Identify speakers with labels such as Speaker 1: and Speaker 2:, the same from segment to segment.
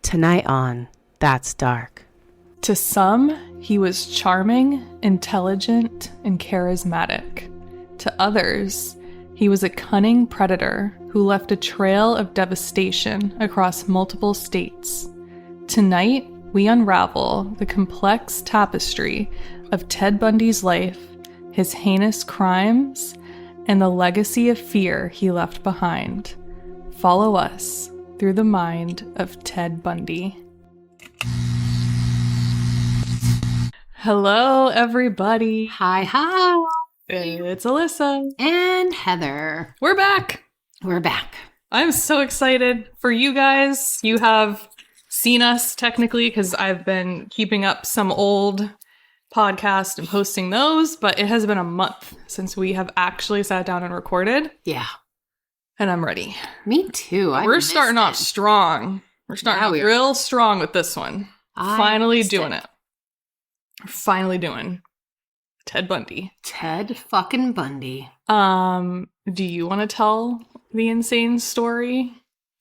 Speaker 1: Tonight on That's Dark.
Speaker 2: To some, he was charming, intelligent, and charismatic. To others, he was a cunning predator who left a trail of devastation across multiple states. Tonight, we unravel the complex tapestry of Ted Bundy's life, his heinous crimes, and the legacy of fear he left behind. Follow us through the mind of Ted Bundy. Hello, everybody.
Speaker 3: Hi.
Speaker 2: It's Alyssa.
Speaker 3: And Heather.
Speaker 2: We're back. I'm so excited for you guys. You have seen us technically because I've been keeping up some old podcasts and posting those, but it has been a month since we have actually sat down and recorded.
Speaker 3: Yeah.
Speaker 2: And I'm ready.
Speaker 3: Me too.
Speaker 2: We're starting off strong. We're starting off real strong with this one. Finally doing it. We're finally doing Ted Bundy.
Speaker 3: Ted fucking Bundy.
Speaker 2: Do you want to tell the insane story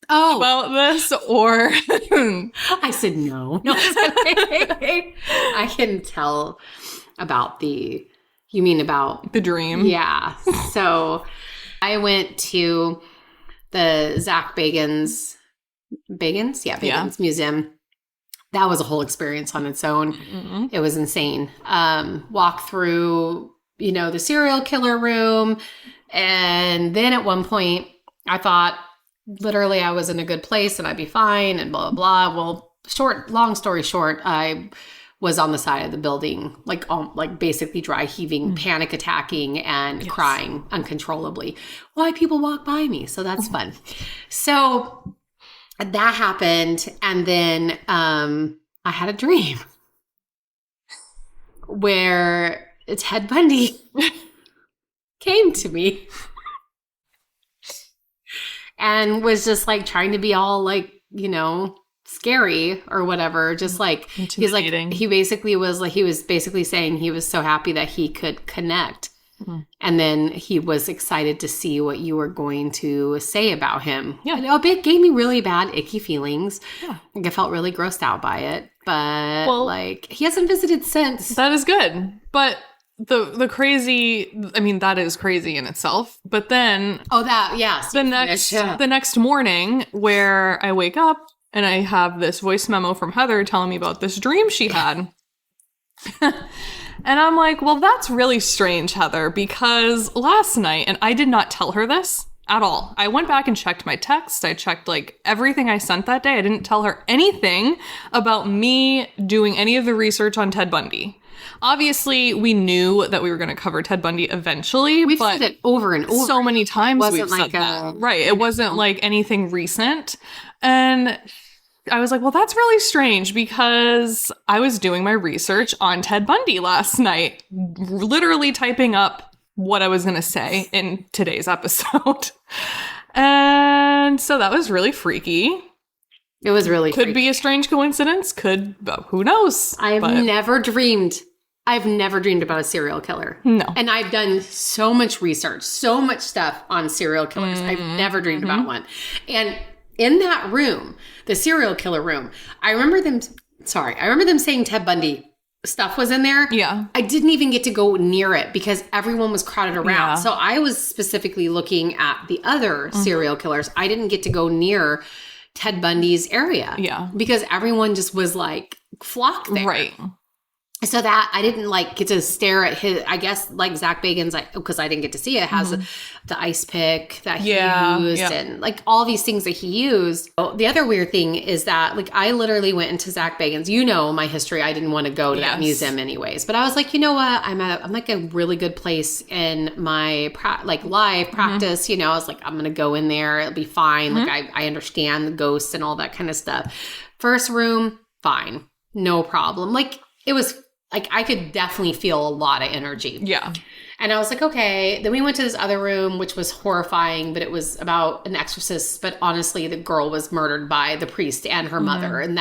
Speaker 3: about
Speaker 2: this, or
Speaker 3: I said no. I can tell about you mean about
Speaker 2: the dream?
Speaker 3: Yeah. So I went to the Zach Bagans Museum. That was a whole experience on its own. Mm-hmm. It was insane. Walk through, the serial killer room. And then at one point I thought literally I was in a good place and I'd be fine and blah, blah, blah. Well, long story short, I was on the side of the building, like basically dry heaving, panic attacking and crying uncontrollably. Why people walk by me. So that's fun. So that happened. And then I had a dream where Ted Bundy came to me and was just like trying to be all like, scary or whatever. Just like, he was basically saying he was so happy that he could connect. Mm-hmm. And then he was excited to see what you were going to say about him. Yeah. It gave me really bad, icky feelings. Yeah. Like I felt really grossed out by it. But he hasn't visited since.
Speaker 2: That is good. But the crazy, that is crazy in itself. But then the next morning where I wake up and I have this voice memo from Heather telling me about this dream she had. And I'm like, well, that's really strange, Heather, because last night, and I did not tell her this at all. I went back and checked my text. I checked everything I sent that day. I didn't tell her anything about me doing any of the research on Ted Bundy. Obviously, we knew that we were going to cover Ted Bundy eventually.
Speaker 3: We've said it over and over.
Speaker 2: So many times we've said that. Right. It wasn't like anything recent. And I was like, well, that's really strange because I was doing my research on Ted Bundy last night, literally typing up what I was going to say in today's episode. And so that was really freaky.
Speaker 3: It was really
Speaker 2: freaky. Could be a strange coincidence. Who knows?
Speaker 3: I've never dreamed about a serial killer.
Speaker 2: No.
Speaker 3: And I've done so much research, so much stuff on serial killers. I've never dreamed about one. And in that room, the serial killer room, I remember them saying Ted Bundy stuff was in there.
Speaker 2: Yeah.
Speaker 3: I didn't even get to go near it because everyone was crowded around. Yeah. So I was specifically looking at the other serial killers. I didn't get to go near Ted Bundy's area.
Speaker 2: Yeah.
Speaker 3: Because everyone just was flocked there.
Speaker 2: Right.
Speaker 3: So that I didn't get to stare at his, I guess Zach Bagans, because I didn't get to see it, has the ice pick that he used and all these things that he used. The other weird thing is that I literally went into Zach Bagans. My history. I didn't want to go to that museum anyways, but I was like, you know what? I'm a really good place in my live practice. I was like, I'm going to go in there. It'll be fine. I understand the ghosts and all that kind of stuff. First room, fine. No problem. It was I could definitely feel a lot of energy.
Speaker 2: Yeah.
Speaker 3: And I was like, okay. Then we went to this other room, which was horrifying, but it was about an exorcist. But honestly, the girl was murdered by the priest and her mother. And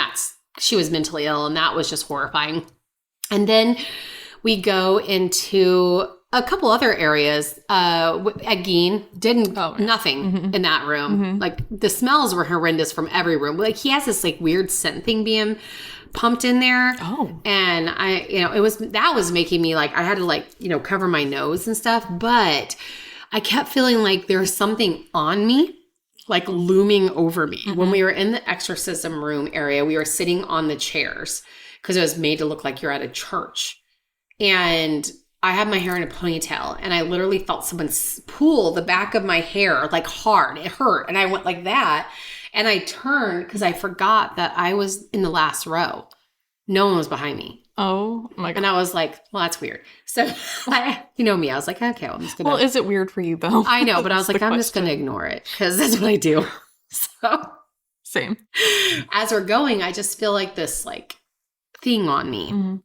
Speaker 3: she was mentally ill. And that was just horrifying. And then we go into a couple other areas. At Geen, nothing in that room. Like the smells were horrendous from every room. Like he has this like weird scent thing being pumped in there.
Speaker 2: Oh.
Speaker 3: And that was making me like, I had to like, cover my nose and stuff. But I kept feeling like there was something on me, like looming over me. When we were in the exorcism room area, we were sitting on the chairs because it was made to look like you're at a church. And I had my hair in a ponytail and I literally felt someone pull the back of my hair like hard. It hurt. And I went like that. And I turned because I forgot that I was in the last row. No one was behind me.
Speaker 2: Oh my God.
Speaker 3: And I was like, well, that's weird. So me, I was like, okay, well, I'm just going to.
Speaker 2: Well, is it weird for you though?
Speaker 3: I know, but I was like, I'm just going to ignore it because that's what I do. So.
Speaker 2: Same.
Speaker 3: As we're going, I just feel like this like thing on me.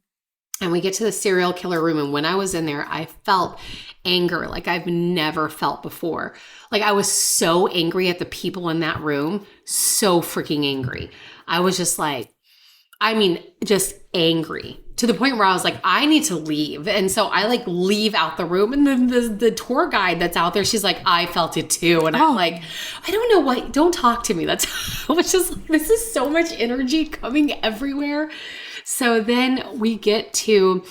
Speaker 3: And we get to the serial killer room. And when I was in there, I felt anger like I've never felt before. Like I was so angry at the people in that room. So freaking angry. I was just like, just angry to the point where I was like, I need to leave. And so I like leave out the room. And then the tour guide that's out there, she's like, I felt it too. And I'm like, I don't know what, don't talk to me. That's which is like, this is so much energy coming everywhere. So then we get to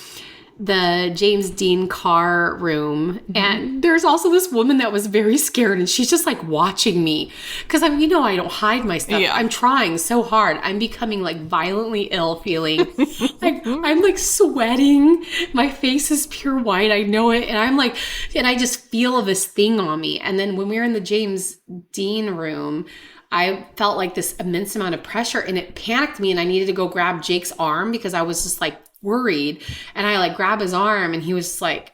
Speaker 3: the James Dean car room and there's also this woman that was very scared and she's just like watching me because I don't hide my stuff. Yeah. I'm trying so hard. I'm becoming like violently ill feeling like I'm like sweating. My face is pure white. I know it. And I'm like, and I just feel this thing on me. And then when we were in the James Dean room, I felt like this immense amount of pressure and it panicked me and I needed to go grab Jake's arm because I was just like worried. And I like grab his arm and he was just like,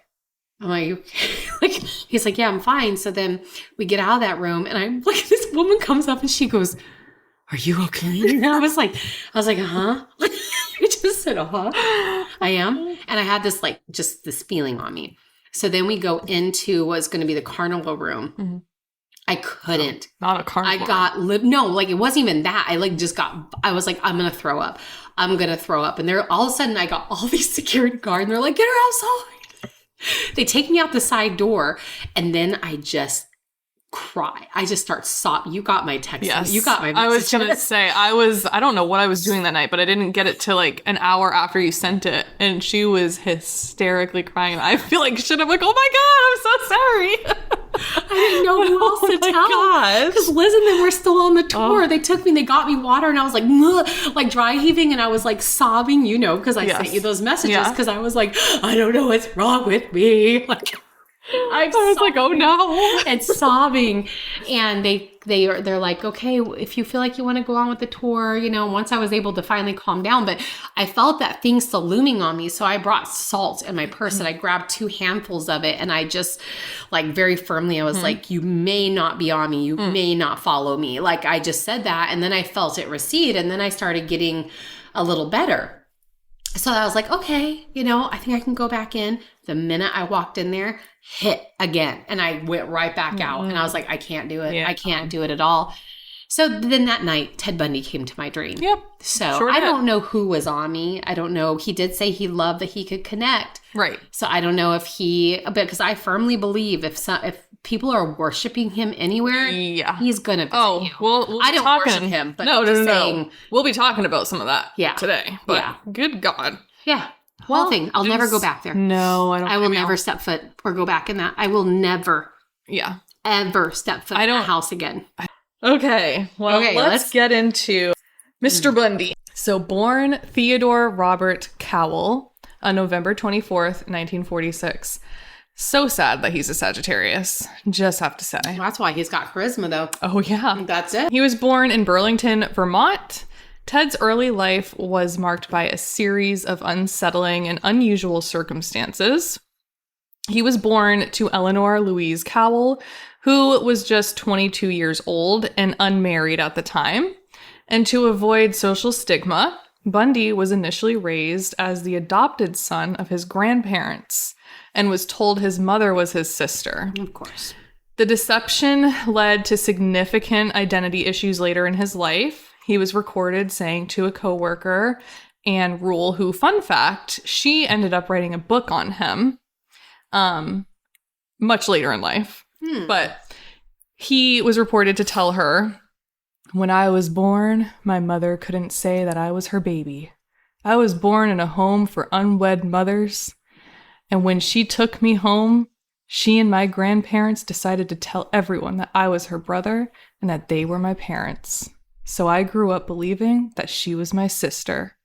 Speaker 3: am I okay? Like, he's like, yeah, I'm fine. So then we get out of that room and I'm like, this woman comes up and she goes, are you okay? And I was like, huh? I just said, uh-huh, I am. And I had this like, just this feeling on me. So then we go into what's going to be the carnival room. I couldn't.
Speaker 2: Not a carnival.
Speaker 3: I got no, like it wasn't even that. I like just got. I was like, I'm gonna throw up. I'm gonna throw up. And they're all of a sudden, I got all these security guards, and they're like, get her outside. They take me out the side door, and then I just cry. I just start sobbing. You got my text.
Speaker 2: Yes.
Speaker 3: You got my message.
Speaker 2: I was gonna say I don't know what I was doing that night, but I didn't get it till like an hour after you sent it, and she was hysterically crying. I feel like shit. I'm like, oh my God, I'm so sorry.
Speaker 3: I didn't know who else to tell. Because Liz and them were still on the tour. They took me and they got me water and I was like dry heaving and I was like sobbing, because I sent you those messages because I was like, I don't know what's wrong with me. Like
Speaker 2: I was like, oh no.
Speaker 3: And sobbing. And they're like, okay, if you feel like you want to go on with the tour, once I was able to finally calm down, but I felt that thing still looming on me. So I brought salt in my purse and I grabbed 2 handfuls of it. And I just like very firmly, I was like, you may not be on me. You may not follow me. Like I just said that. And then I felt it recede. And then I started getting a little better. So I was like, okay, I think I can go back in. The minute I walked in there, hit again. And I went right back out. And I was like, I can't do it. Yeah. I can't do it at all. So then that night, Ted Bundy came to my dream. Yep. So I don't know who was on me. I don't know. He did say he loved that he could connect.
Speaker 2: Right.
Speaker 3: So I don't know if because I firmly believe if people are worshiping him anywhere, he's going to visit you.
Speaker 2: Well,
Speaker 3: I don't worship him, but
Speaker 2: no. We'll be talking about some of that today. But good God.
Speaker 3: Yeah. Well, I'll never go back there.
Speaker 2: No, I don't.
Speaker 3: I will never step foot or go back in that. I will never, ever step foot in that house again.
Speaker 2: Okay. Well, let's get into Mr. Bundy. So, born Theodore Robert Cowell on November 24th, 1946. So sad that he's a Sagittarius. Just have to say.
Speaker 3: Well, that's why he's got charisma, though.
Speaker 2: Oh, yeah.
Speaker 3: That's it.
Speaker 2: He was born in Burlington, Vermont. Ted's early life was marked by a series of unsettling and unusual circumstances. He was born to Eleanor Louise Cowell, who was just 22 years old and unmarried at the time. And to avoid social stigma, Bundy was initially raised as the adopted son of his grandparents and was told his mother was his sister.
Speaker 3: Of course.
Speaker 2: The deception led to significant identity issues later in his life. He was recorded saying to a coworker, Anne Rule, who, fun fact, she ended up writing a book on him. much later in life. But he was reported to tell her, "When I was born, my mother couldn't say that I was her baby. I was born in a home for unwed mothers. And when she took me home, she and my grandparents decided to tell everyone that I was her brother and that they were my parents. So I grew up believing that she was my sister,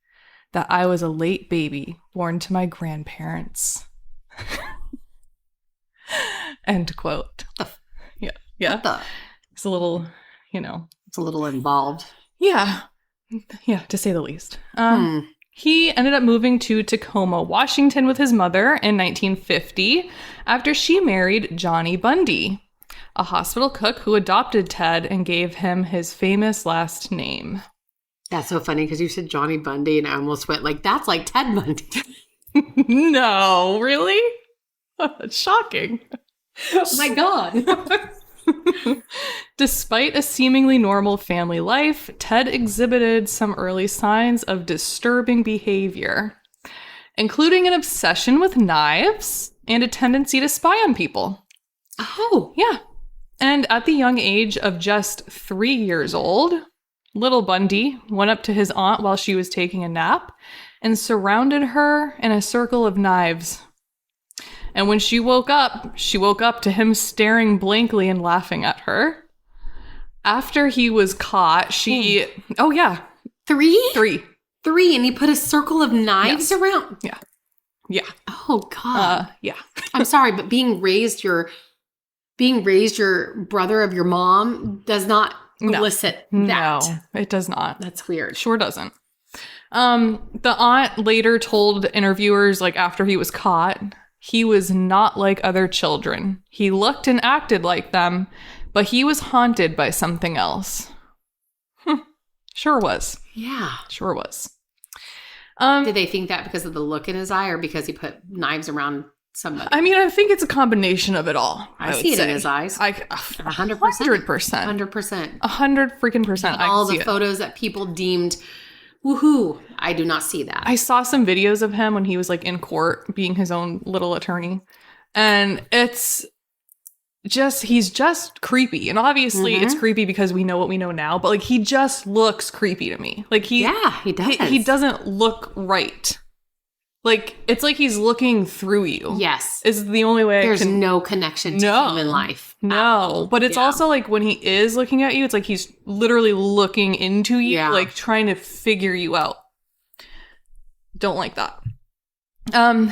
Speaker 2: that I was a late baby born to my grandparents." End quote. Yeah. Yeah. It's a little,
Speaker 3: It's a little involved.
Speaker 2: Yeah. Yeah, to say the least. He ended up moving to Tacoma, Washington with his mother in 1950 after she married Johnny Bundy, a hospital cook who adopted Ted and gave him his famous last name.
Speaker 3: That's so funny because you said Johnny Bundy and I almost went like, that's like Ted Bundy.
Speaker 2: No, really? That's shocking.
Speaker 3: Oh my God.
Speaker 2: Despite a seemingly normal family life, Ted exhibited some early signs of disturbing behavior, including an obsession with knives and a tendency to spy on people.
Speaker 3: Oh.
Speaker 2: Yeah. And at the young age of just 3 years old, little Bundy went up to his aunt while she was taking a nap and surrounded her in a circle of knives. And when she woke up to him staring blankly and laughing at her. After he was caught, Oh, yeah.
Speaker 3: Three?
Speaker 2: Three.
Speaker 3: And he put a circle of knives around?
Speaker 2: Yeah. Yeah.
Speaker 3: Oh, God.
Speaker 2: Yeah.
Speaker 3: I'm sorry, but being raised your brother of your mom does not elicit that.
Speaker 2: No, it does not.
Speaker 3: That's weird.
Speaker 2: Sure doesn't. The aunt later told interviewers, after he was caught, he was not like other children. He looked and acted like them, but he was haunted by something else. Sure was.
Speaker 3: Yeah.
Speaker 2: Sure was.
Speaker 3: Did they think that because of the look in his eye or because he put knives around somebody?
Speaker 2: I mean, I think it's a combination of it all.
Speaker 3: I see it in his eyes.
Speaker 2: 100%.
Speaker 3: 100%.
Speaker 2: 100%.
Speaker 3: All the photos that people deemed woohoo. I do not see that.
Speaker 2: I saw some videos of him when he was in court being his own little attorney. And he's just creepy. And obviously it's creepy because we know what we know now, but he just looks creepy to me. He
Speaker 3: does.
Speaker 2: He doesn't look right. It's like he's looking through you.
Speaker 3: Yes.
Speaker 2: Is the only way
Speaker 3: There's no connection to human life.
Speaker 2: No. But it's also when he is looking at you, it's like he's literally looking into you, trying to figure you out. Don't like that.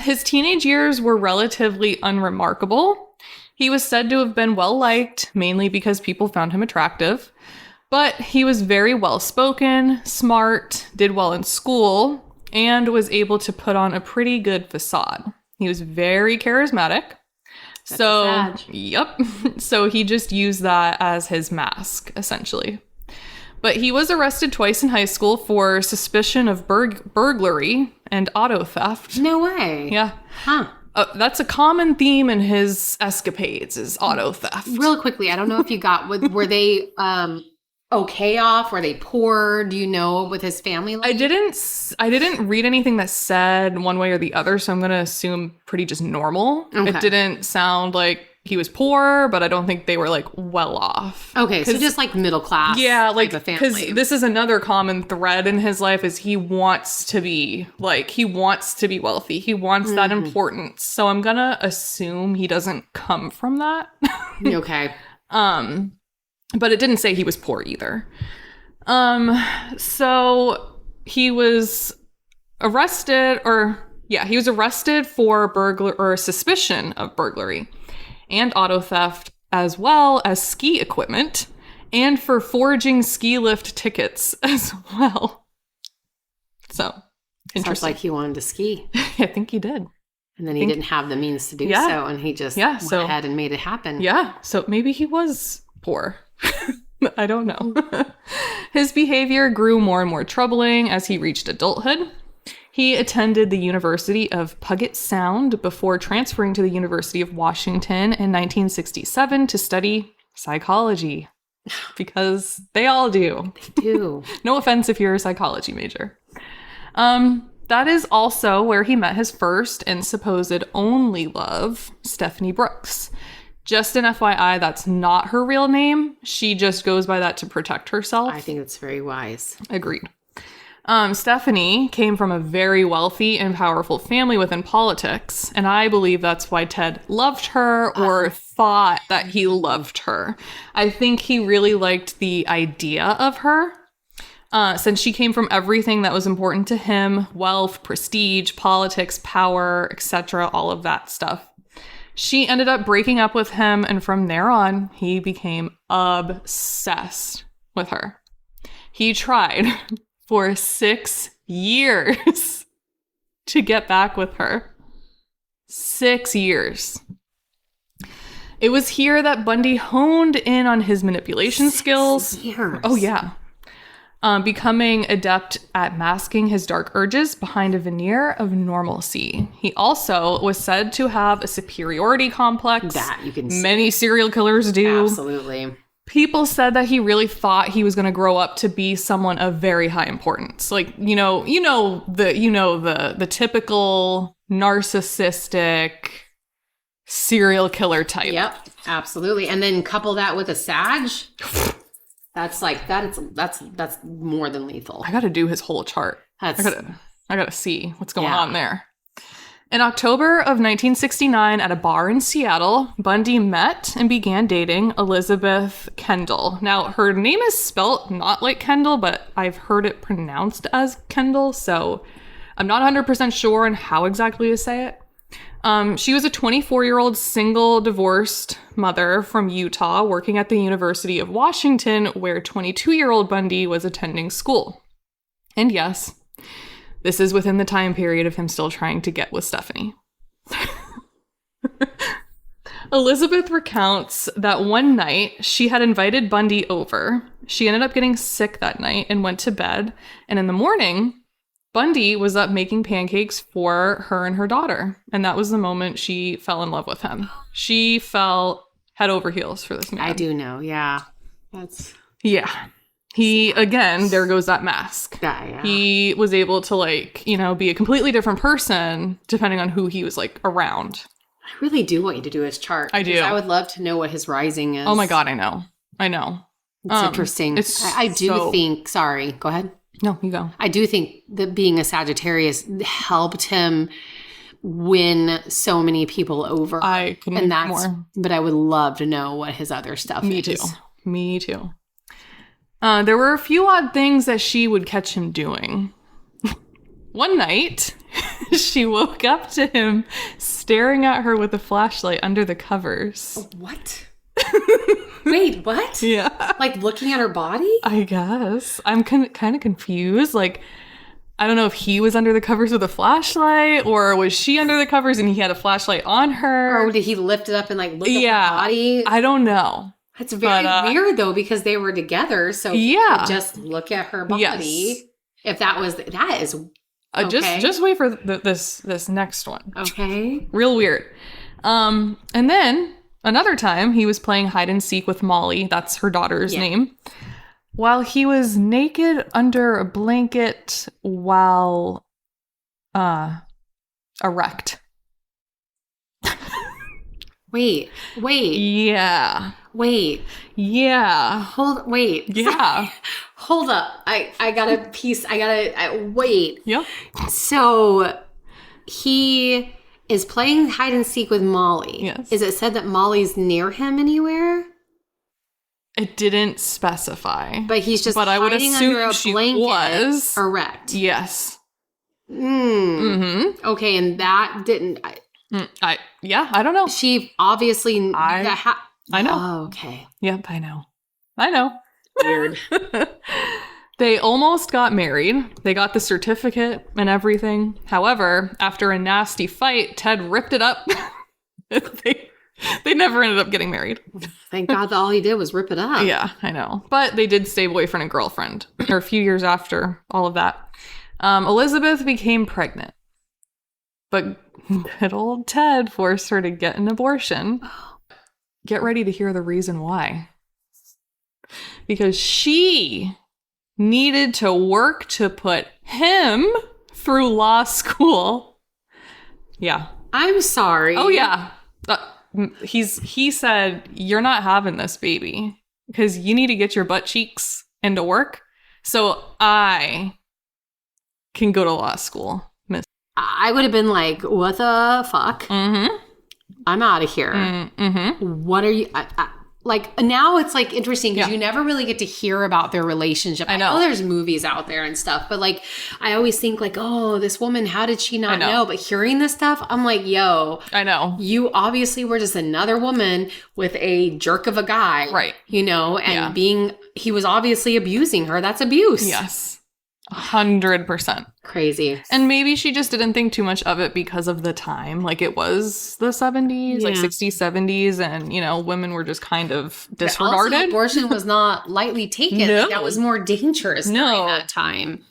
Speaker 2: His teenage years were relatively unremarkable. He was said to have been well-liked, mainly because people found him attractive. But he was very well-spoken, smart, did well in school, and was able to put on a pretty good facade. He was very charismatic. Yep. So he just used that as his mask, essentially. But he was arrested twice in high school for suspicion of burglary and auto theft.
Speaker 3: No way.
Speaker 2: Yeah.
Speaker 3: Huh.
Speaker 2: That's a common theme in his escapades, is auto theft.
Speaker 3: Real quickly, I don't know if you got, were they okay off? Were they poor? Do you know with his family life?
Speaker 2: I didn't read anything that said one way or the other, so I'm going to assume pretty just normal. Okay. It didn't sound like he was poor, but I don't think they were well off.
Speaker 3: Okay, so just middle class. Yeah,
Speaker 2: type of family. Because this is another common thread in his life is he wants to be wealthy. He wants that importance. So I'm going to assume he doesn't come from that.
Speaker 3: Okay.
Speaker 2: But it didn't say he was poor either. So he was arrested for suspicion of burglary and auto theft, as well as ski equipment, and for forging ski lift tickets as well. So,
Speaker 3: sounds like he wanted to ski.
Speaker 2: I think he did.
Speaker 3: And then he didn't have the means to do so, and he just went ahead and made it happen.
Speaker 2: Yeah, so maybe he was poor. I don't know. His behavior grew more and more troubling as he reached adulthood. He attended the University of Puget Sound before transferring to the University of Washington in 1967 to study psychology. Because they all do.
Speaker 3: They do.
Speaker 2: No offense if you're a psychology major. That is also where he met his first and supposed only love, Stephanie Brooks. Just an FYI, that's not her real name. She just goes by that to protect herself.
Speaker 3: I think it's very wise.
Speaker 2: Agreed. Stephanie came from a very wealthy and powerful family within politics, and I believe that's why Ted loved her or thought that he loved her. I think he really liked the idea of her, since she came from everything that was important to him: wealth, prestige, politics, power, etc., all of that stuff. She ended up breaking up with him, and from there on, he became obsessed with her. He tried for 6 years to get back with her. 6 years. It was here that Bundy honed in on his manipulation skills.
Speaker 3: 6 years.
Speaker 2: Oh, yeah. Becoming adept at masking his dark urges behind a veneer of normalcy. He also was said to have a superiority complex.
Speaker 3: That you can see.
Speaker 2: Many serial killers do.
Speaker 3: Absolutely.
Speaker 2: People said that he really thought he was going to grow up to be someone of very high importance. Like, the typical narcissistic serial killer type.
Speaker 3: Yep, absolutely. And then couple that with a Sag. That's more than lethal.
Speaker 2: I got to do his whole chart. I got to see what's going on there. In October of 1969, at a bar in Seattle, Bundy met and began dating Elizabeth Kendall. Now, her name is spelt not like Kendall, but I've heard it pronounced as Kendall, so I'm not 100% sure on how exactly to say it. She was a 24-year-old single divorced mother from Utah working at the University of Washington, where 22-year-old Bundy was attending school. And yes, this is within the time period of him still trying to get with Stephanie. Elizabeth recounts that one night she had invited Bundy over. She ended up getting sick that night and went to bed. And in the morning, Bundy was up making pancakes for her and her daughter. And that was the moment she fell in love with him. She fell head over heels for this man.
Speaker 3: I do know, yeah.
Speaker 2: Yeah. He, again, there goes that mask.
Speaker 3: Yeah.
Speaker 2: He was able to, be a completely different person depending on who he was, around.
Speaker 3: I really do want you to do his chart.
Speaker 2: I do.
Speaker 3: I would love to know what his rising is.
Speaker 2: Oh my God, I know.
Speaker 3: It's interesting. I do think, sorry, go ahead.
Speaker 2: No, you go.
Speaker 3: I do think that being a Sagittarius helped him win so many people over.
Speaker 2: I couldn't agree more.
Speaker 3: But I would love to know what his other stuff is.
Speaker 2: Me too. There were a few odd things that she would catch him doing. One night, she woke up to him staring at her with a flashlight under the covers.
Speaker 3: What? Wait, what?
Speaker 2: Yeah.
Speaker 3: Looking at her body?
Speaker 2: I guess. I'm kind of confused. I don't know if he was under the covers with a flashlight, or was she under the covers and he had a flashlight on her?
Speaker 3: Or did he lift it up and look at her body?
Speaker 2: I don't know.
Speaker 3: That's very weird though, because they were together. So he could just look at her body. Yes. If that is okay.
Speaker 2: Just wait for this next one.
Speaker 3: Okay.
Speaker 2: Real weird. And then another time he was playing hide and seek with Molly. That's her daughter's name. While he was naked under a blanket while erect.
Speaker 3: Wait.
Speaker 2: Yeah.
Speaker 3: Wait.
Speaker 2: Yeah.
Speaker 3: Wait.
Speaker 2: Yeah.
Speaker 3: Hold up. I got a piece. Wait.
Speaker 2: Yep.
Speaker 3: So he is playing hide and seek with Molly.
Speaker 2: Yes.
Speaker 3: Is it said that Molly's near him anywhere?
Speaker 2: It didn't specify.
Speaker 3: But he's just
Speaker 2: I would
Speaker 3: hiding under
Speaker 2: assume
Speaker 3: a
Speaker 2: she
Speaker 3: blanket
Speaker 2: was
Speaker 3: erect.
Speaker 2: Yes.
Speaker 3: Mm-hmm. Okay, and that didn't...
Speaker 2: I don't know.
Speaker 3: She obviously...
Speaker 2: I know.
Speaker 3: Oh, okay.
Speaker 2: Yep, I know.
Speaker 3: Weird.
Speaker 2: They almost got married. They got the certificate and everything. However, after a nasty fight, Ted ripped it up. They never ended up getting married.
Speaker 3: Thank God that all he did was rip it up.
Speaker 2: Yeah, I know. But they did stay boyfriend and girlfriend or a few years after all of that. Elizabeth became pregnant. But good old Ted forced her to get an abortion. Get ready to hear the reason why. Because she needed to work to put him through law school. Yeah.
Speaker 3: I'm sorry.
Speaker 2: Oh, yeah. He said, you're not having this, baby, because you need to get your butt cheeks into work so I can go to law school, miss.
Speaker 3: I would have been like, what the fuck?
Speaker 2: Mm-hmm.
Speaker 3: I'm out of here.
Speaker 2: Mm-hmm.
Speaker 3: What are you... like, now it's, like, interesting because
Speaker 2: Yeah.
Speaker 3: you never really get to hear about their relationship.
Speaker 2: I know.
Speaker 3: There's movies out there and stuff, but, like, I always think, like, oh, this woman, how did she not know? But hearing this stuff, I'm like, yo.
Speaker 2: I know.
Speaker 3: You obviously were just another woman with a jerk of a guy.
Speaker 2: Right.
Speaker 3: You know, and he was obviously abusing her. That's abuse.
Speaker 2: Yes. 100%.
Speaker 3: Crazy.
Speaker 2: And maybe she just didn't think too much of it because of the time. Like, it was the 70s, like 60s, 70s, and, you know, women were just kind of disregarded.
Speaker 3: Also, abortion was not lightly taken.
Speaker 2: No.
Speaker 3: That was more dangerous during that time.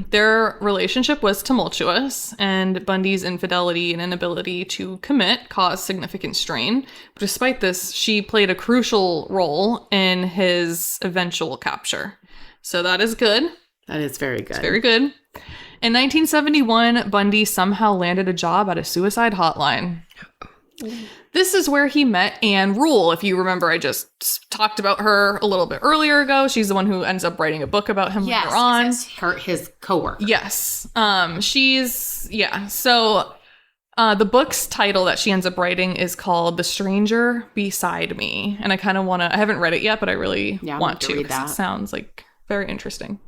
Speaker 2: Their relationship was tumultuous, and Bundy's infidelity and inability to commit caused significant strain. But despite this, she played a crucial role in his eventual capture. So that is good.
Speaker 3: That is very good.
Speaker 2: It's very good. In 1971, Bundy somehow landed a job at a suicide hotline. This is where he met Anne Rule. If you remember, I just talked about her a little bit earlier ago. She's the one who ends up writing a book about him later on.
Speaker 3: Yes, his coworker.
Speaker 2: Yes. So the book's title that she ends up writing is called The Stranger Beside Me. And I kind of want to, I haven't read it yet, but I really want to read that. It sounds like very interesting.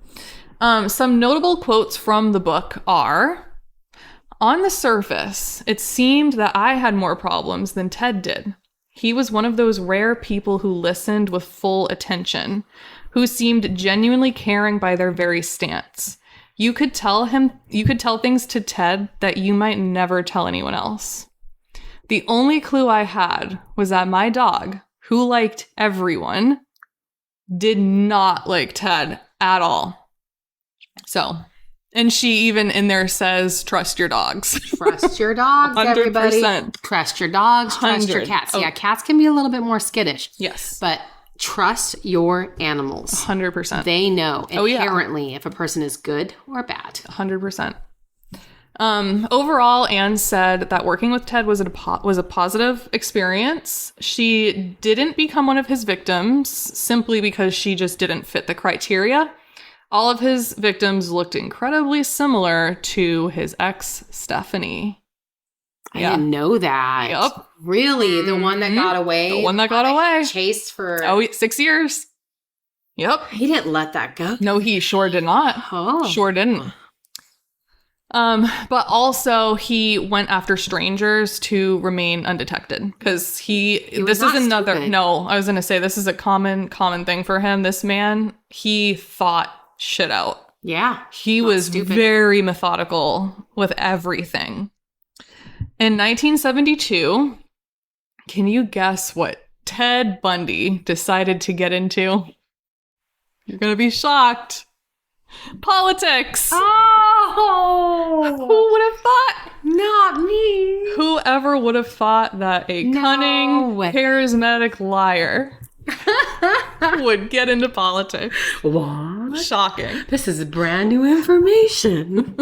Speaker 2: Some notable quotes from the book are, on the surface, it seemed that I had more problems than Ted did. He was one of those rare people who listened with full attention, who seemed genuinely caring by their very stance. You could tell things to Ted that you might never tell anyone else. The only clue I had was that my dog, who liked everyone, did not like Ted at all. So, and she even in there says, trust your dogs.
Speaker 3: Trust your dogs, 100%. Everybody. Trust your dogs, trust your cats. Oh. Yeah, cats can be a little bit more skittish.
Speaker 2: Yes.
Speaker 3: But trust your animals.
Speaker 2: 100%.
Speaker 3: They know inherently if a person is good or bad.
Speaker 2: 100%. Overall, Anne said that working with Ted was a positive experience. She didn't become one of his victims simply because she just didn't fit the criteria. All of his victims looked incredibly similar to his ex, Stephanie.
Speaker 3: I didn't know that.
Speaker 2: Yep.
Speaker 3: Really? The one that got away?
Speaker 2: The one that got away.
Speaker 3: Chased for...
Speaker 2: 6 years. Yep.
Speaker 3: He didn't let that go.
Speaker 2: No, he sure did not.
Speaker 3: Oh.
Speaker 2: Sure didn't. But also he went after strangers to remain undetected because this is another, stupid. No, I was going to say this is a common thing for him. This man, he thought shit out.
Speaker 3: Yeah.
Speaker 2: He was very methodical with everything. In 1972, can you guess what Ted Bundy decided to get into? You're going to be shocked. Politics.
Speaker 3: Oh,
Speaker 2: who would have thought?
Speaker 3: Not me.
Speaker 2: Whoever would have thought that a cunning, charismatic liar would get into politics?
Speaker 3: What?
Speaker 2: Shocking.
Speaker 3: This is brand new information.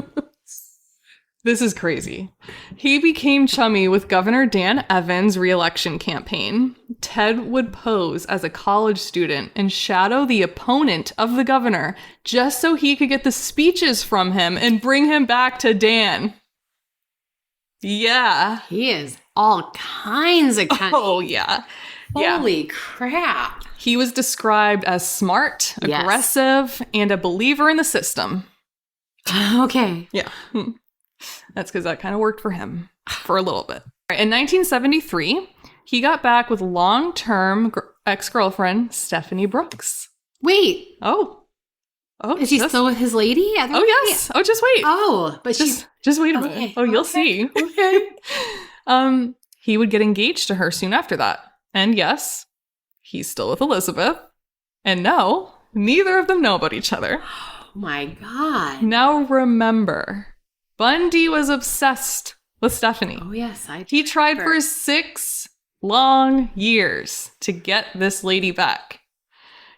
Speaker 2: This is crazy. He became chummy with Governor Dan Evans' re-election campaign. Ted would pose as a college student and shadow the opponent of the governor just so he could get the speeches from him and bring him back to Dan. Yeah.
Speaker 3: He is all kinds of cunning.
Speaker 2: Oh, yeah.
Speaker 3: Holy crap.
Speaker 2: He was described as smart, aggressive, and a believer in the system.
Speaker 3: Okay.
Speaker 2: Yeah. That's because that kind of worked for him for a little bit. In 1973, he got back with long-term ex-girlfriend Stephanie Brooks.
Speaker 3: Wait.
Speaker 2: Oh,
Speaker 3: is he still with his lady?
Speaker 2: Oh, yes. Oh, just wait.
Speaker 3: Oh, but
Speaker 2: just wait a minute. Oh, you'll see.
Speaker 3: Okay.
Speaker 2: He would get engaged to her soon after that. And yes, he's still with Elizabeth. And no, neither of them know about each other.
Speaker 3: Oh my God.
Speaker 2: Now remember, Bundy was obsessed with Stephanie.
Speaker 3: Oh, yes.
Speaker 2: He tried for 6 long years to get this lady back.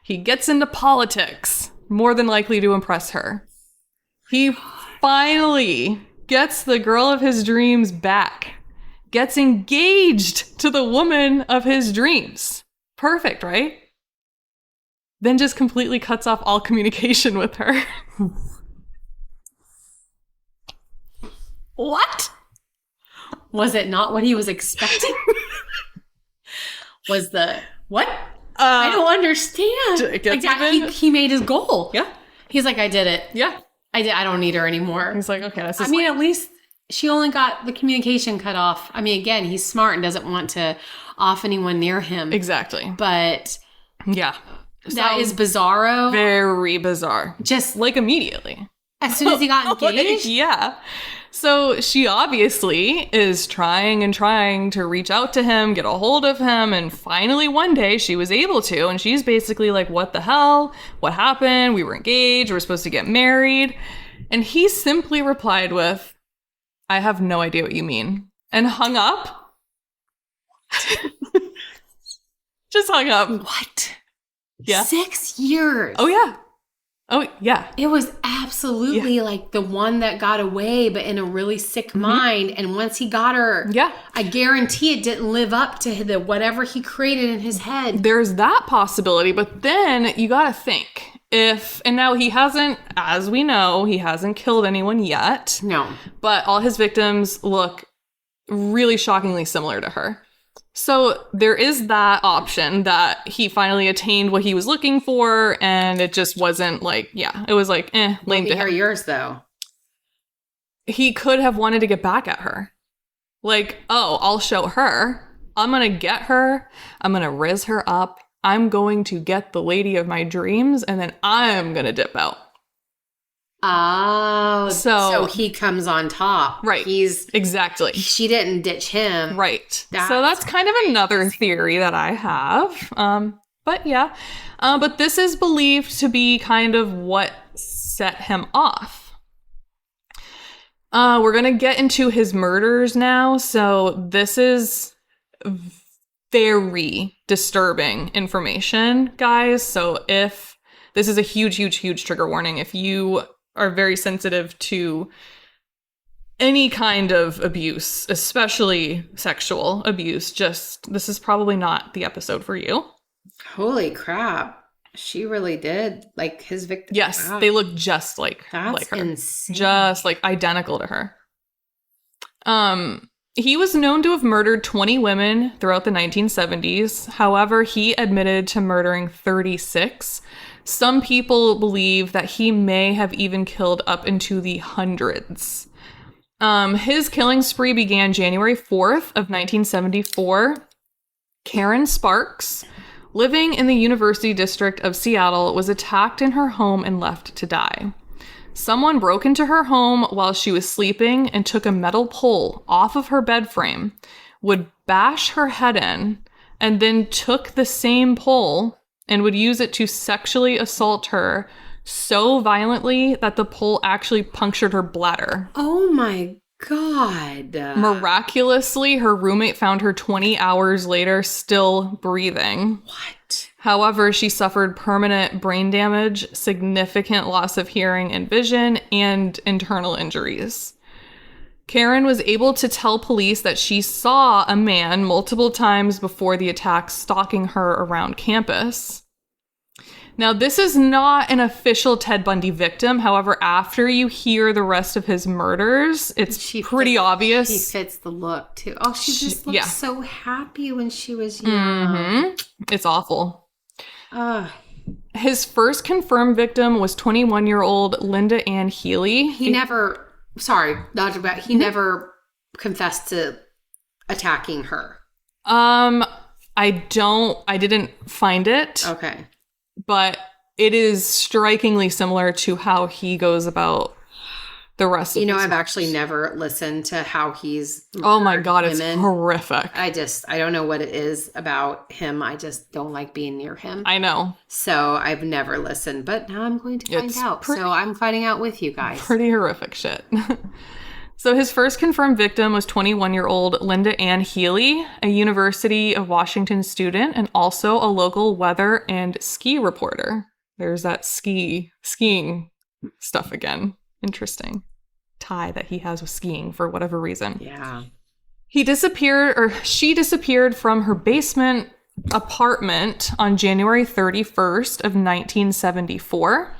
Speaker 2: He gets into politics, more than likely to impress her. He finally gets the girl of his dreams back. Gets engaged to the woman of his dreams. Perfect, right? Then just completely cuts off all communication with her.
Speaker 3: What? Was it not what he was expecting? Was the... What? I don't understand. Like that, he made his goal.
Speaker 2: Yeah.
Speaker 3: He's like, I did it.
Speaker 2: Yeah.
Speaker 3: I don't need her anymore.
Speaker 2: He's like, okay, that's
Speaker 3: I mean, at least she only got the communication cut off. I mean, again, he's smart and doesn't want to off anyone near him.
Speaker 2: Exactly.
Speaker 3: But
Speaker 2: yeah.
Speaker 3: That is bizarro.
Speaker 2: Very bizarre.
Speaker 3: Just
Speaker 2: like immediately.
Speaker 3: As soon as he got engaged?
Speaker 2: Yeah. So she obviously is trying to reach out to him, get a hold of him, and finally one day she was able to, and she's basically like, what the hell? What happened? We were engaged. We're supposed to get married. And he simply replied with, I have no idea what you mean. And hung up. Just hung up.
Speaker 3: What?
Speaker 2: Yeah.
Speaker 3: 6 years.
Speaker 2: Oh, yeah. Oh, yeah.
Speaker 3: It was absolutely like the one that got away, but in a really sick mind. And once he got her, I guarantee it didn't live up to the whatever he created in his head.
Speaker 2: There's that possibility. But then you got to think and now he hasn't, as we know, he hasn't killed anyone yet.
Speaker 3: No.
Speaker 2: But all his victims look really shockingly similar to her. So there is that option that he finally attained what he was looking for, and it just wasn't like, it was like, lame to him.
Speaker 3: Yours, though.
Speaker 2: He could have wanted to get back at her. Like, oh, I'll show her. I'm going to get her. I'm going to riz her up. I'm going to get the lady of my dreams, and then I'm going to dip out.
Speaker 3: Oh, so he comes on top.
Speaker 2: Right. Exactly.
Speaker 3: She didn't ditch him.
Speaker 2: Right. So that's kind of another theory that I have. But yeah. But this is believed to be kind of what set him off. We're going to get into his murders now. So this is very disturbing information, guys. So if this is a huge trigger warning, if you are very sensitive to any kind of abuse, especially sexual abuse, this is probably not the episode for you.
Speaker 3: Holy crap. She really did. Like his victim.
Speaker 2: Yes, wow. They look just like her.
Speaker 3: Insane.
Speaker 2: Just like identical to her. He was known to have murdered 20 women throughout the 1970s. However, he admitted to murdering 36. Some people believe that he may have even killed up into the hundreds. His killing spree began January 4th of 1974. Karen Sparks, living in the University District of Seattle, was attacked in her home and left to die. Someone broke into her home while she was sleeping and took a metal pole off of her bed frame, would bash her head in, and then took the same pole and would use it to sexually assault her so violently that the pole actually punctured her bladder.
Speaker 3: Oh my God.
Speaker 2: Miraculously, her roommate found her 20 hours later still breathing.
Speaker 3: What?
Speaker 2: However, she suffered permanent brain damage, significant loss of hearing and vision, and internal injuries. Karen was able to tell police that she saw a man multiple times before the attack stalking her around campus. Now, this is not an official Ted Bundy victim. However, after you hear the rest of his murders, it's pretty obvious.
Speaker 3: She fits the look, too. Oh, she just looked so happy when she was young.
Speaker 2: Mm-hmm. It's awful. His first confirmed victim was 21-year-old Linda Ann Healy.
Speaker 3: He never confessed to attacking her.
Speaker 2: I didn't find it.
Speaker 3: Okay.
Speaker 2: But it is strikingly similar to how he goes about the rest of
Speaker 3: I've actually never listened to how he's
Speaker 2: oh my God, women. It's horrific.
Speaker 3: I don't know what it is about him. I just don't like being near him.
Speaker 2: I know.
Speaker 3: So I've never listened, but now I'm going to find out. So I'm finding out with you guys.
Speaker 2: Pretty horrific shit. So his first confirmed victim was 21-year-old Linda Ann Healy, a University of Washington student and also a local weather and ski reporter. There's that skiing stuff again. Interesting. tie that he has with skiing for whatever reason.
Speaker 3: Yeah.
Speaker 2: She disappeared from her basement apartment on January 31st of 1974.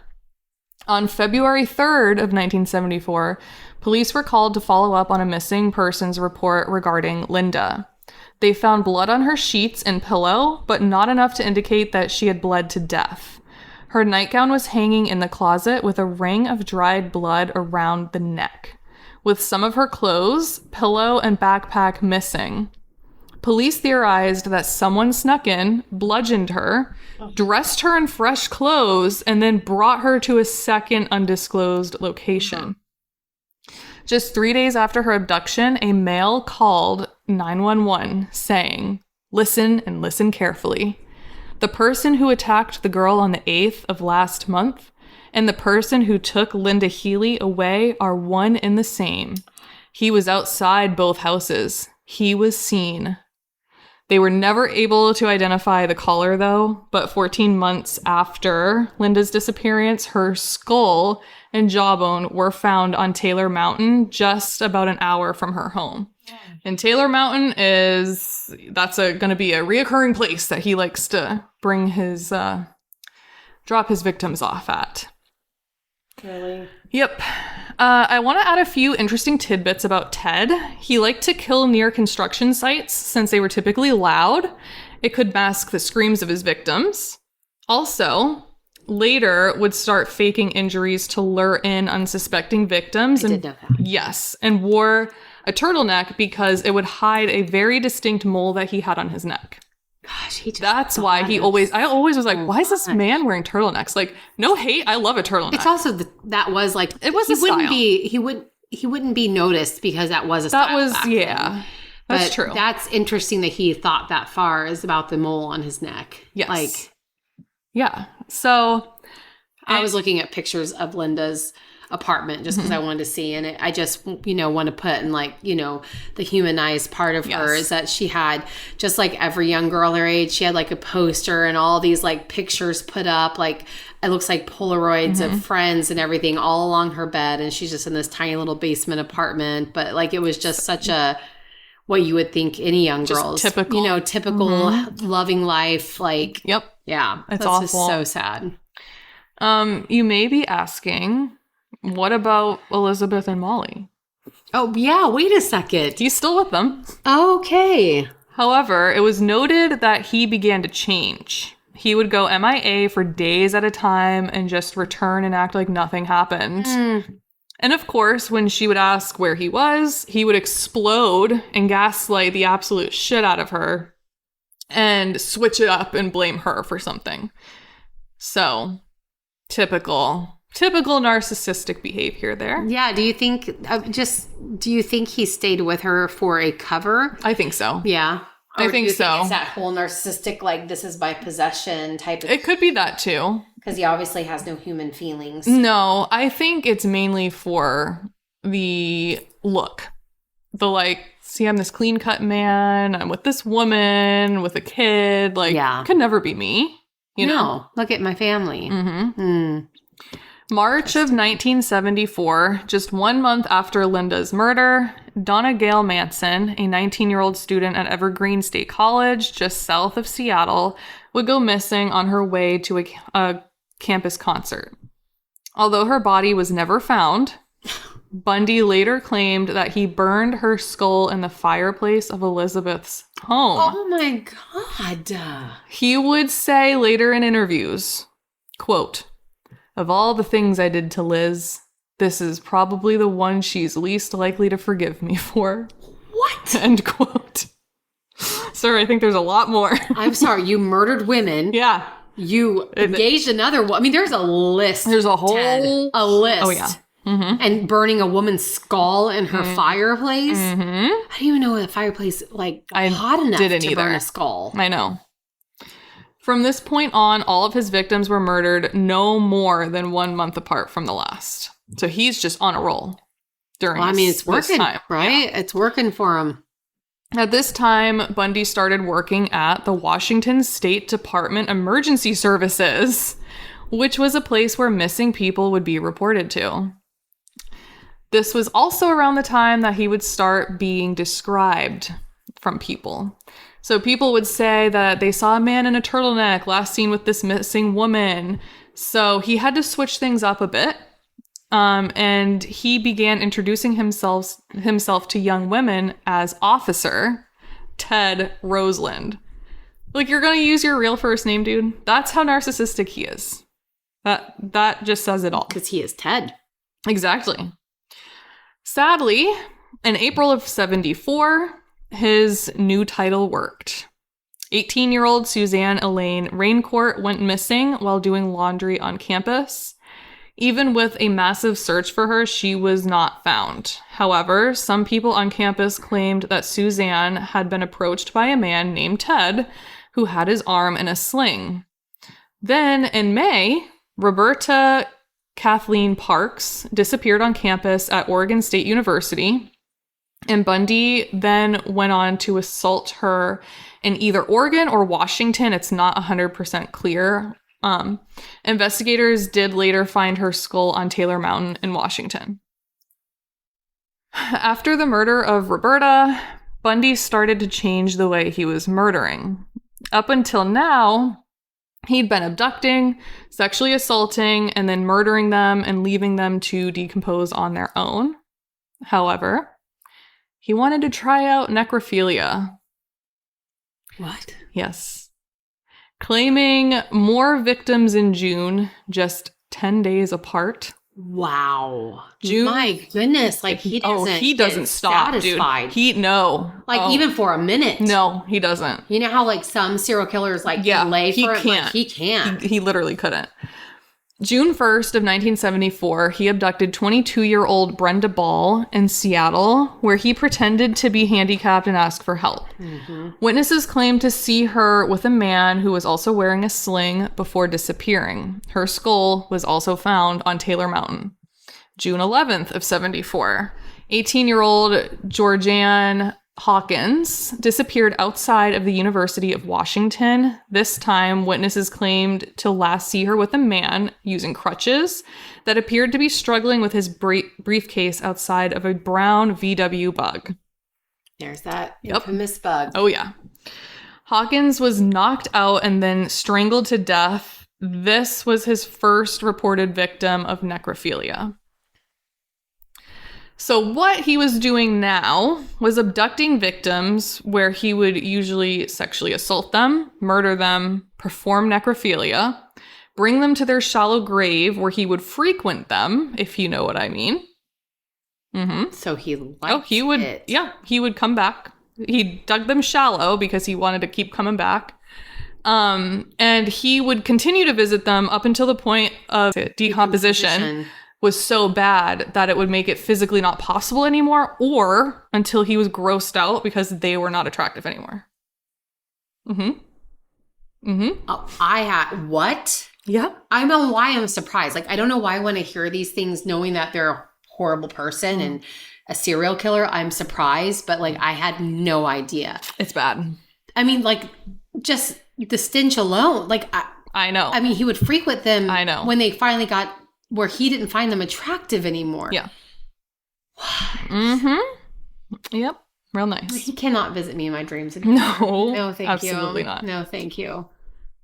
Speaker 2: On February 3rd of 1974, police were called to follow up on a missing persons report regarding Linda. They found blood on her sheets and pillow, but not enough to indicate that she had bled to death. Her nightgown was hanging in the closet with a ring of dried blood around the neck, with some of her clothes, pillow, and backpack missing. Police theorized that someone snuck in, bludgeoned her, dressed her in fresh clothes, and then brought her to a second undisclosed location. Just 3 days after her abduction, a male called 911 saying, "Listen and listen carefully. The person who attacked the girl on the 8th of last month and the person who took Linda Healy away are one and the same. He was outside both houses. He was seen." They were never able to identify the caller, though, but 14 months after Linda's disappearance, her skull and jawbone were found on Taylor Mountain, just about an hour from her home. And Taylor Mountain that's going to be a reoccurring place that he likes to bring his, drop his victims off at.
Speaker 3: Really?
Speaker 2: Yep. I want to add a few interesting tidbits about Ted. He liked to kill near construction sites since they were typically loud. It could mask the screams of his victims. Also, later would start faking injuries to lure in unsuspecting victims.
Speaker 3: I did know that.
Speaker 2: Yes, and wore a turtleneck because it would hide a very distinct mole that he had on his neck.
Speaker 3: Gosh,
Speaker 2: that's why I always was like, why is this man wearing turtlenecks? Like, no hate, I love a turtleneck.
Speaker 3: It's also that was like,
Speaker 2: it was a style.
Speaker 3: He wouldn't be noticed because that was a style.
Speaker 2: That was that's
Speaker 3: but
Speaker 2: true.
Speaker 3: That's interesting that he thought that far is about the mole on his neck.
Speaker 2: Yes. So
Speaker 3: I was looking at pictures of Linda's apartment just because I wanted to see, and I just want to put in the humanized part of her is that she had, just like every young girl her age, she had like a poster and all these like pictures put up, like it looks like Polaroids of friends and everything all along her bed, and she's just in this tiny little basement apartment, but like it was just such a what you would think any young girl's typical loving life, like
Speaker 2: it's
Speaker 3: awful. Just so sad.
Speaker 2: You may be asking, what about Elizabeth and Molly?
Speaker 3: Oh, yeah. Wait a second.
Speaker 2: He's still with them.
Speaker 3: Okay.
Speaker 2: However, it was noted that he began to change. He would go MIA for days at a time and just return and act like nothing happened. And of course, when she would ask where he was, he would explode and gaslight the absolute shit out of her and switch it up and blame her for something. So, typical narcissistic behavior there.
Speaker 3: Yeah. Do you think he stayed with her for a cover?
Speaker 2: I think so.
Speaker 3: Yeah.
Speaker 2: I think so.
Speaker 3: It's that whole narcissistic, like, this is my possession type of...
Speaker 2: It could be that too.
Speaker 3: Because he obviously has no human feelings.
Speaker 2: No, I think it's mainly for the look. The like, see, I'm this clean-cut man. I'm with this woman, with a kid. Like, could never be me. You know?
Speaker 3: Look at my family.
Speaker 2: March of 1974, just 1 month after Linda's murder, Donna Gail Manson, a 19-year-old student at Evergreen State College, just south of Seattle, would go missing on her way to a campus concert. Although her body was never found, Bundy later claimed that he burned her skull in the fireplace of Elizabeth's home.
Speaker 3: Oh my God.
Speaker 2: He would say later in interviews, quote, "Of all the things I did to Liz, this is probably the one she's least likely to forgive me for."
Speaker 3: What?
Speaker 2: End quote. Sir, I think there's a lot more.
Speaker 3: I'm sorry. You murdered women.
Speaker 2: Yeah.
Speaker 3: You engaged another one. I mean, there's a list.
Speaker 2: There's a whole...
Speaker 3: A list.
Speaker 2: Oh, yeah.
Speaker 3: And burning a woman's skull in her fireplace. I didn't even know a fireplace, like, hot enough to burn a skull.
Speaker 2: I know. From this point on, all of his victims were murdered no more than 1 month apart from the last. So he's just on a roll during
Speaker 3: it's working,
Speaker 2: time.
Speaker 3: Right? Yeah. It's working for him.
Speaker 2: At this time, Bundy started working at the Washington State Department Emergency Services, which was a place where missing people would be reported to. This was also around the time that he would start being described from people. So people would say that they saw a man in a turtleneck last seen with this missing woman. So he had to switch things up a bit. And he began introducing himself to young women as Officer Ted Roseland. Like, you're going to use your real first name, dude? That's how narcissistic he is. That just says it all.
Speaker 3: Because he is Ted.
Speaker 2: Exactly. Sadly, in April of 1974, his new title worked. 18-year-old Suzanne Elaine Raincourt went missing while doing laundry on campus. Even with a massive search for her, she was not found. However, some people on campus claimed that Suzanne had been approached by a man named Ted, who had his arm in a sling. Then, in May, Roberta Kathleen Parks disappeared on campus at Oregon State University, and Bundy then went on to assault her in either Oregon or Washington. It's not 100% clear. Investigators did later find her skull on Taylor Mountain in Washington. After the murder of Roberta, Bundy started to change the way he was murdering. Up until now, he'd been abducting, sexually assaulting, and then murdering them and leaving them to decompose on their own. However, he wanted to try out necrophilia.
Speaker 3: What?
Speaker 2: Yes. Claiming more victims in June, just 10 days apart.
Speaker 3: Wow.
Speaker 2: June,
Speaker 3: my goodness. Like, he doesn't
Speaker 2: stop,
Speaker 3: satisfied.
Speaker 2: Dude.
Speaker 3: Even for a minute.
Speaker 2: No, he doesn't.
Speaker 3: You know how, like, some serial killers, like, lay for it?
Speaker 2: Can't.
Speaker 3: Like, he can't.
Speaker 2: He literally couldn't. June 1st of 1974, he abducted 22-year-old Brenda Ball in Seattle, where he pretended to be handicapped and asked for help. Mm-hmm. Witnesses claimed to see her with a man who was also wearing a sling before disappearing. Her skull was also found on Taylor Mountain. June 11th of 74, 18-year-old Georgianne Hawkins disappeared outside of the University of Washington. This time, witnesses claimed to last see her with a man using crutches that appeared to be struggling with his briefcase outside of a brown VW Bug.
Speaker 3: There's that infamous bug.
Speaker 2: Oh, yeah. Hawkins was knocked out and then strangled to death. This was his first reported victim of necrophilia. So what he was doing now was abducting victims where he would usually sexually assault them, murder them, perform necrophilia, bring them to their shallow grave where he would frequent them, if you know what I mean. Mm-hmm.
Speaker 3: So he liked it.
Speaker 2: Yeah, he would come back. He dug them shallow because he wanted to keep coming back. And he would continue to visit them up until the point of decomposition was so bad that it would make it physically not possible anymore, or until he was grossed out because they were not attractive anymore. Mm-hmm. Mm-hmm.
Speaker 3: Oh, what?
Speaker 2: Yeah.
Speaker 3: I don't know why I'm surprised. Like, I don't know why when I hear these things, knowing that they're a horrible person and a serial killer, I'm surprised, but like, I had no idea.
Speaker 2: It's bad.
Speaker 3: I mean, like, just the stench alone. Like,
Speaker 2: I know.
Speaker 3: I mean, he would frequent them.
Speaker 2: I know.
Speaker 3: When they finally got where he didn't find them attractive anymore.
Speaker 2: Yeah.
Speaker 3: What?
Speaker 2: Mm-hmm. Yep. Real nice.
Speaker 3: He cannot visit me in my dreams anymore. No, thank you.
Speaker 2: Absolutely not.
Speaker 3: No, thank you.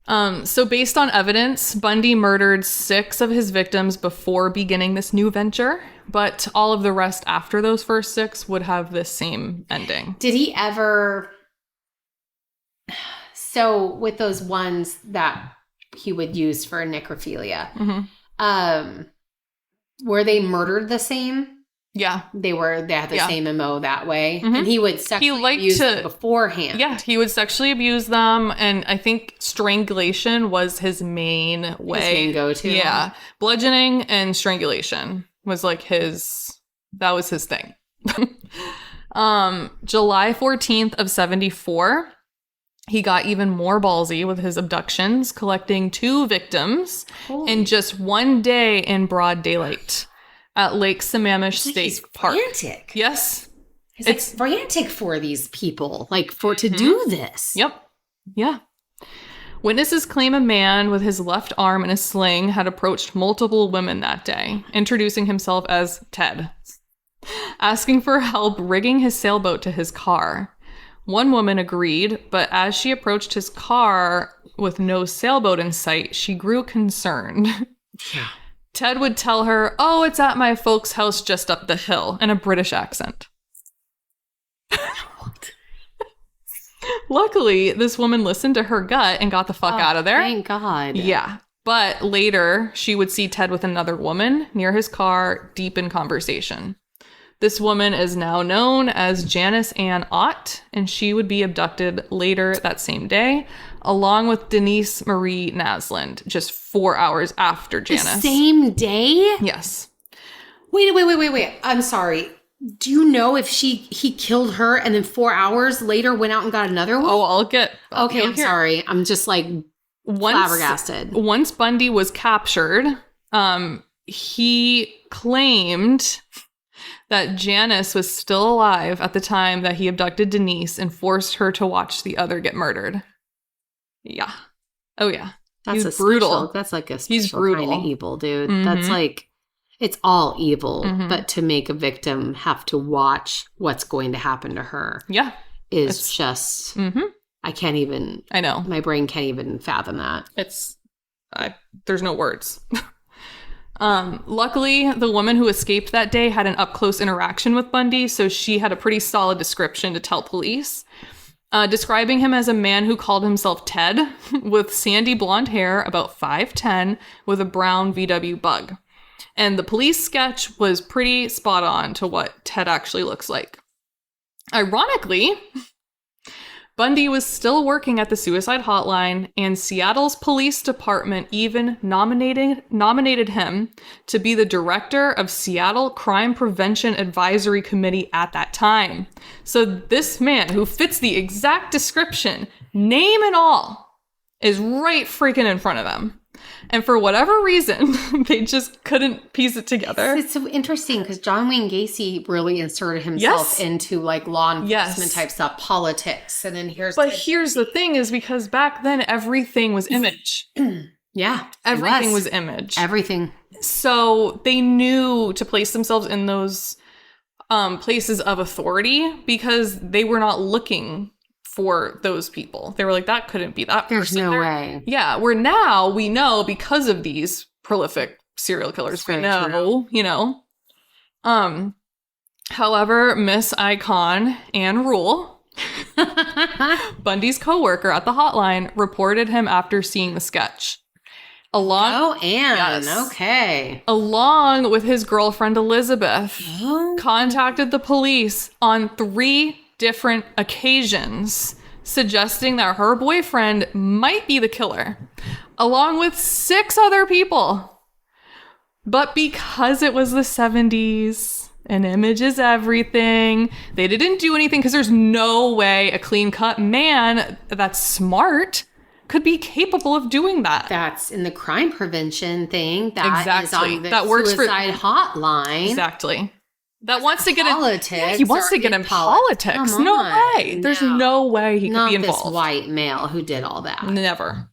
Speaker 2: So based on evidence, Bundy murdered 6 of his victims before beginning this new venture, but all of the rest after those first 6 would have this same ending.
Speaker 3: Did he ever... So with those ones that he would use for necrophilia, were they murdered the same?
Speaker 2: Yeah.
Speaker 3: They had the same MO that way.
Speaker 2: Mm-hmm.
Speaker 3: And he would sexually abuse them beforehand.
Speaker 2: Yeah, he would sexually abuse them. And I think strangulation was his main way.
Speaker 3: His main go-to.
Speaker 2: Yeah. Bludgeoning and strangulation was like that was his thing. July 14th of 74, he got even more ballsy with his abductions, collecting 2 victims in just one day in broad daylight at Lake Sammamish State Park.
Speaker 3: Frantic.
Speaker 2: Yes.
Speaker 3: It's like frantic for these people, like to do this.
Speaker 2: Yep. Yeah. Witnesses claim a man with his left arm in a sling had approached multiple women that day, introducing himself as Ted. asking for help rigging his sailboat to his car. One woman agreed, but as she approached his car with no sailboat in sight, she grew concerned.
Speaker 3: Yeah.
Speaker 2: Ted would tell her, "Oh, it's at my folks' house just up the hill," in a British accent. Luckily, this woman listened to her gut and got the fuck out of there.
Speaker 3: Thank God.
Speaker 2: Yeah. But later, she would see Ted with another woman near his car, deep in conversation. This woman is now known as Janice Ann Ott, and she would be abducted later that same day, along with Denise Marie Nasland, just 4 hours after Janice.
Speaker 3: The same day?
Speaker 2: Yes.
Speaker 3: Wait. I'm sorry. Do you know if he killed her and then 4 hours later went out and got another one?
Speaker 2: Oh,
Speaker 3: Okay, I'm sorry. I'm just like flabbergasted.
Speaker 2: Once Bundy was captured, he claimed that Janice was still alive at the time that he abducted Denise and forced her to watch the other get murdered. Yeah. Oh, yeah. He's brutal.
Speaker 3: That's like a special kind of evil, dude. Mm-hmm. That's like, it's all evil, but to make a victim have to watch what's going to happen to her is just, I can't even,
Speaker 2: I know.
Speaker 3: My brain can't even fathom that.
Speaker 2: There's no words. Luckily, the woman who escaped that day had an up-close interaction with Bundy, so she had a pretty solid description to tell police, describing him as a man who called himself Ted, with sandy blonde hair, about 5'10", with a brown VW Bug. And the police sketch was pretty spot on to what Ted actually looks like. Ironically, Bundy was still working at the suicide hotline, and Seattle's police department even nominated him to be the director of Seattle Crime Prevention Advisory Committee at that time. So this man, who fits the exact description, name and all, is right freaking in front of them. And for whatever reason, they just couldn't piece it together.
Speaker 3: It's so interesting because John Wayne Gacy really inserted himself into like law enforcement type stuff, politics. And then here's
Speaker 2: the thing is because back then everything was image.
Speaker 3: Yeah.
Speaker 2: Everything was image.
Speaker 3: Everything.
Speaker 2: So they knew to place themselves in those places of authority because they were not looking for those people. They were like, that couldn't be that person.
Speaker 3: There's no way.
Speaker 2: Yeah, where now we know because of these prolific serial killers. We know, you know. However, Miss Icon Anne Rule, Bundy's coworker at the hotline, reported him after seeing the sketch.
Speaker 3: Okay.
Speaker 2: Along with his girlfriend Elizabeth, contacted the police on 3 different occasions, suggesting that her boyfriend might be the killer, along with 6 other people. But because it was the 70s and image is everything, they didn't do anything because there's no way a clean-cut man that's smart could be capable of doing that.
Speaker 3: That's in the crime prevention thing. That is on the
Speaker 2: that works
Speaker 3: suicide hotline.
Speaker 2: Exactly. That wants to get
Speaker 3: politics.
Speaker 2: Yeah, he wants to get in politics. No way. There's no way he could be involved.
Speaker 3: Not this white male who did all that.
Speaker 2: Never.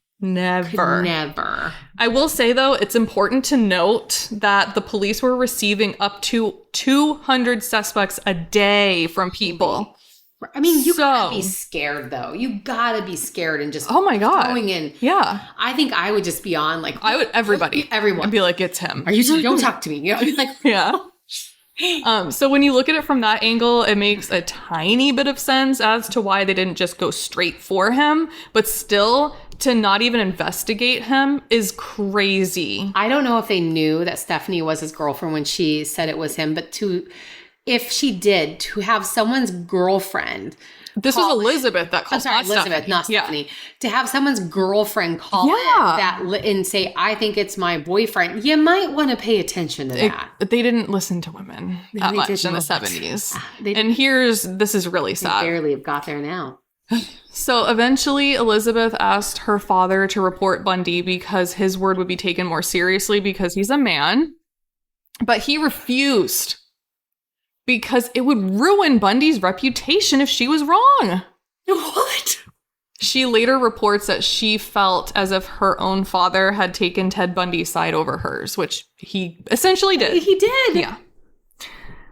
Speaker 3: I
Speaker 2: will say, though, it's important to note that the police were receiving up to 200 suspects a day from people.
Speaker 3: I mean, you gotta be scared, though. You gotta be scared and just going in.
Speaker 2: Yeah.
Speaker 3: I think I would just be on, like...
Speaker 2: Everyone. I'd be like, it's him.
Speaker 3: Are you... Don't talk to me. You know? Like,
Speaker 2: yeah. So when you look at it from that angle, it makes a tiny bit of sense as to why they didn't just go straight for him, but still to not even investigate him is crazy.
Speaker 3: I don't know if they knew that Stephanie was his girlfriend when she said it was him, but if she did, to have someone's girlfriend...
Speaker 2: This was Elizabeth that called.
Speaker 3: Elizabeth, not Stephanie. Yeah. To have someone's girlfriend call that and say, I think it's my boyfriend, you might want to pay attention to that.
Speaker 2: They didn't listen to women that much in the 70s. And this is really sad.
Speaker 3: They barely have got there now.
Speaker 2: So eventually, Elizabeth asked her father to report Bundy because his word would be taken more seriously because he's a man. But he refused. Because it would ruin Bundy's reputation if she was wrong.
Speaker 3: What?
Speaker 2: She later reports that she felt as if her own father had taken Ted Bundy's side over hers, which he essentially did.
Speaker 3: He did?
Speaker 2: Yeah.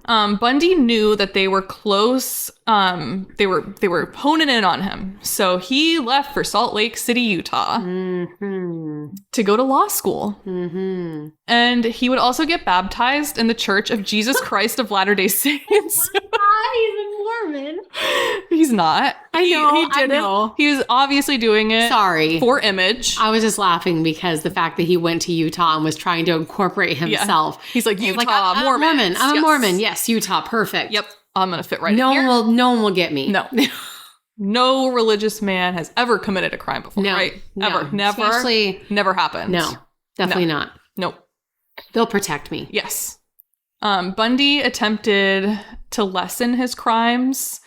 Speaker 2: Bundy knew that they were close. They were honing in on him. So he left for Salt Lake City, Utah to go to law school. And he would also get baptized in the Church of Jesus Christ of Latter-day Saints.
Speaker 3: He's a Mormon.
Speaker 2: He's not.
Speaker 3: I know.
Speaker 2: He didn't.
Speaker 3: I know.
Speaker 2: He was obviously doing it for image.
Speaker 3: I was just laughing because the fact that he went to Utah and was trying to incorporate himself.
Speaker 2: Yeah. He's like, Utah,
Speaker 3: I'm
Speaker 2: Mormon.
Speaker 3: a Mormon. I'm a Mormon. Yes, Utah. Perfect.
Speaker 2: Yep. I'm going to fit right in here.
Speaker 3: No one will get me.
Speaker 2: No. No religious man has ever committed a crime before, right? Ever. Never.
Speaker 3: Especially,
Speaker 2: never happened.
Speaker 3: No. Definitely not.
Speaker 2: Nope.
Speaker 3: They'll protect me.
Speaker 2: Yes. Bundy attempted to lessen his crimes.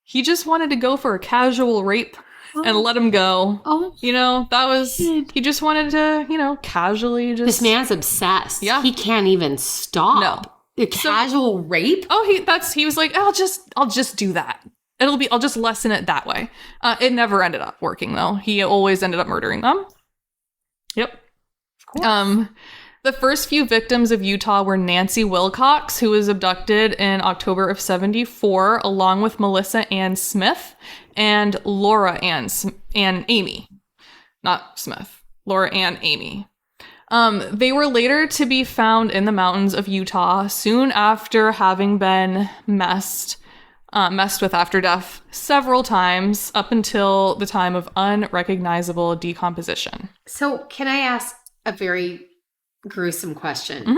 Speaker 2: He just wanted to go for a casual rape and let him go. He just wanted to, casually just...
Speaker 3: This man's obsessed.
Speaker 2: Yeah.
Speaker 3: He can't even stop.
Speaker 2: No.
Speaker 3: A casual rape?
Speaker 2: He was like, I'll just do that. I'll just lessen it that way. It never ended up working though. He always ended up murdering them. Yep.
Speaker 3: Of course.
Speaker 2: The first few victims of Utah were Nancy Wilcox, who was abducted in October of 1974, along with Melissa Ann Smith and Laura Ann Amy. Not Smith. Laura Ann Amy. They were later to be found in the mountains of Utah soon after having been messed with after death several times up until the time of unrecognizable decomposition.
Speaker 3: So can I ask a very gruesome question?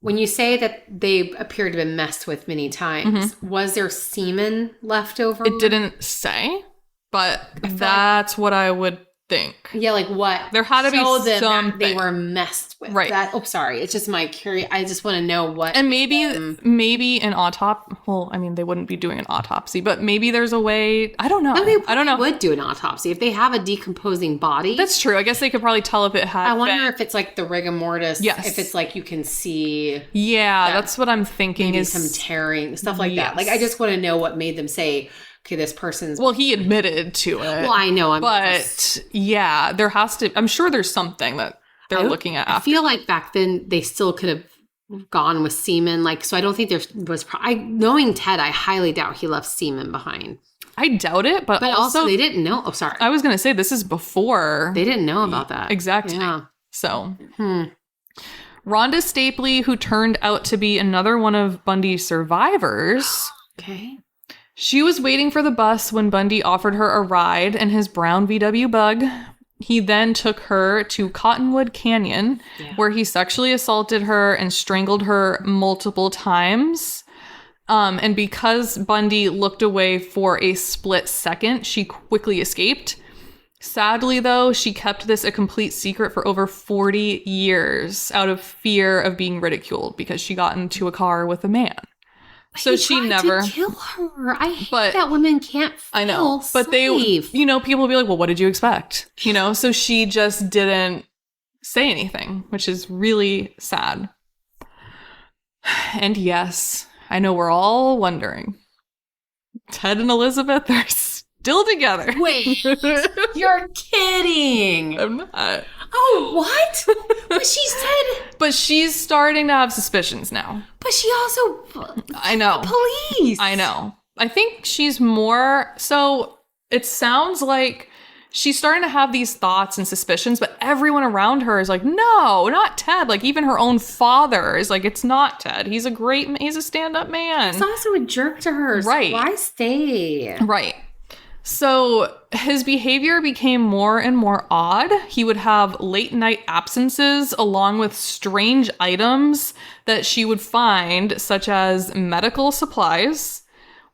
Speaker 3: When you say that they appear to have been messed with many times, was there semen left over?
Speaker 2: It didn't say, but that's what I would think.
Speaker 3: Yeah, like what?
Speaker 2: There had to be something
Speaker 3: they were messed with.
Speaker 2: Right.
Speaker 3: Sorry. It's just my curiosity. I just want to know what.
Speaker 2: And maybe an autopsy. Well, I mean, they wouldn't be doing an autopsy, but maybe there's a way. I don't know.
Speaker 3: No, they
Speaker 2: I don't know.
Speaker 3: Would do an autopsy if they have a decomposing body.
Speaker 2: That's true. I guess they could probably tell if it had.
Speaker 3: I wonder if it's like the rigor mortis.
Speaker 2: Yes.
Speaker 3: If it's like you can see.
Speaker 2: Yeah, that's what I'm thinking.
Speaker 3: Maybe some tearing stuff like that. Like I just want to know what made them say, okay, this person's...
Speaker 2: Well, he admitted to it.
Speaker 3: Well, I know.
Speaker 2: Yeah, there has to... I'm sure there's something that they're looking at after.
Speaker 3: I feel like back then they still could have gone with semen. So I don't think there was... knowing Ted, I highly doubt he left semen behind.
Speaker 2: I doubt it, but
Speaker 3: also they didn't know... Oh, sorry.
Speaker 2: I was going to say, this is before...
Speaker 3: They didn't know about that.
Speaker 2: Exactly.
Speaker 3: Yeah.
Speaker 2: So... Rhonda Stapley, who turned out to be another one of Bundy's survivors...
Speaker 3: Okay.
Speaker 2: She was waiting for the bus when Bundy offered her a ride in his brown VW Bug. He then took her to Cottonwood Canyon, where he sexually assaulted her and strangled her multiple times. And because Bundy looked away for a split second, she quickly escaped. Sadly, though, she kept this a complete secret for over 40 years out of fear of being ridiculed because she got into a car with a man. So she never
Speaker 3: to kill her. I hate that women can't feel
Speaker 2: I know, but
Speaker 3: safe.
Speaker 2: People will be like, well, what did you expect? So she just didn't say anything, which is really sad. And yes, I know we're all wondering. Ted and Elizabeth are still together.
Speaker 3: Wait, you're kidding.
Speaker 2: I'm not.
Speaker 3: Oh, what? But she said...
Speaker 2: But she's starting to have suspicions now.
Speaker 3: But she also...
Speaker 2: I know.
Speaker 3: Police.
Speaker 2: I know. I think she's more... So it sounds like she's starting to have these thoughts and suspicions, but everyone around her is like, no, not Ted. Like, even her own father is like, it's not Ted. He's a stand-up man.
Speaker 3: He's also a jerk to her.
Speaker 2: Right.
Speaker 3: So why stay?
Speaker 2: Right. So his behavior became more and more odd. He would have late night absences along with strange items that she would find, such as medical supplies,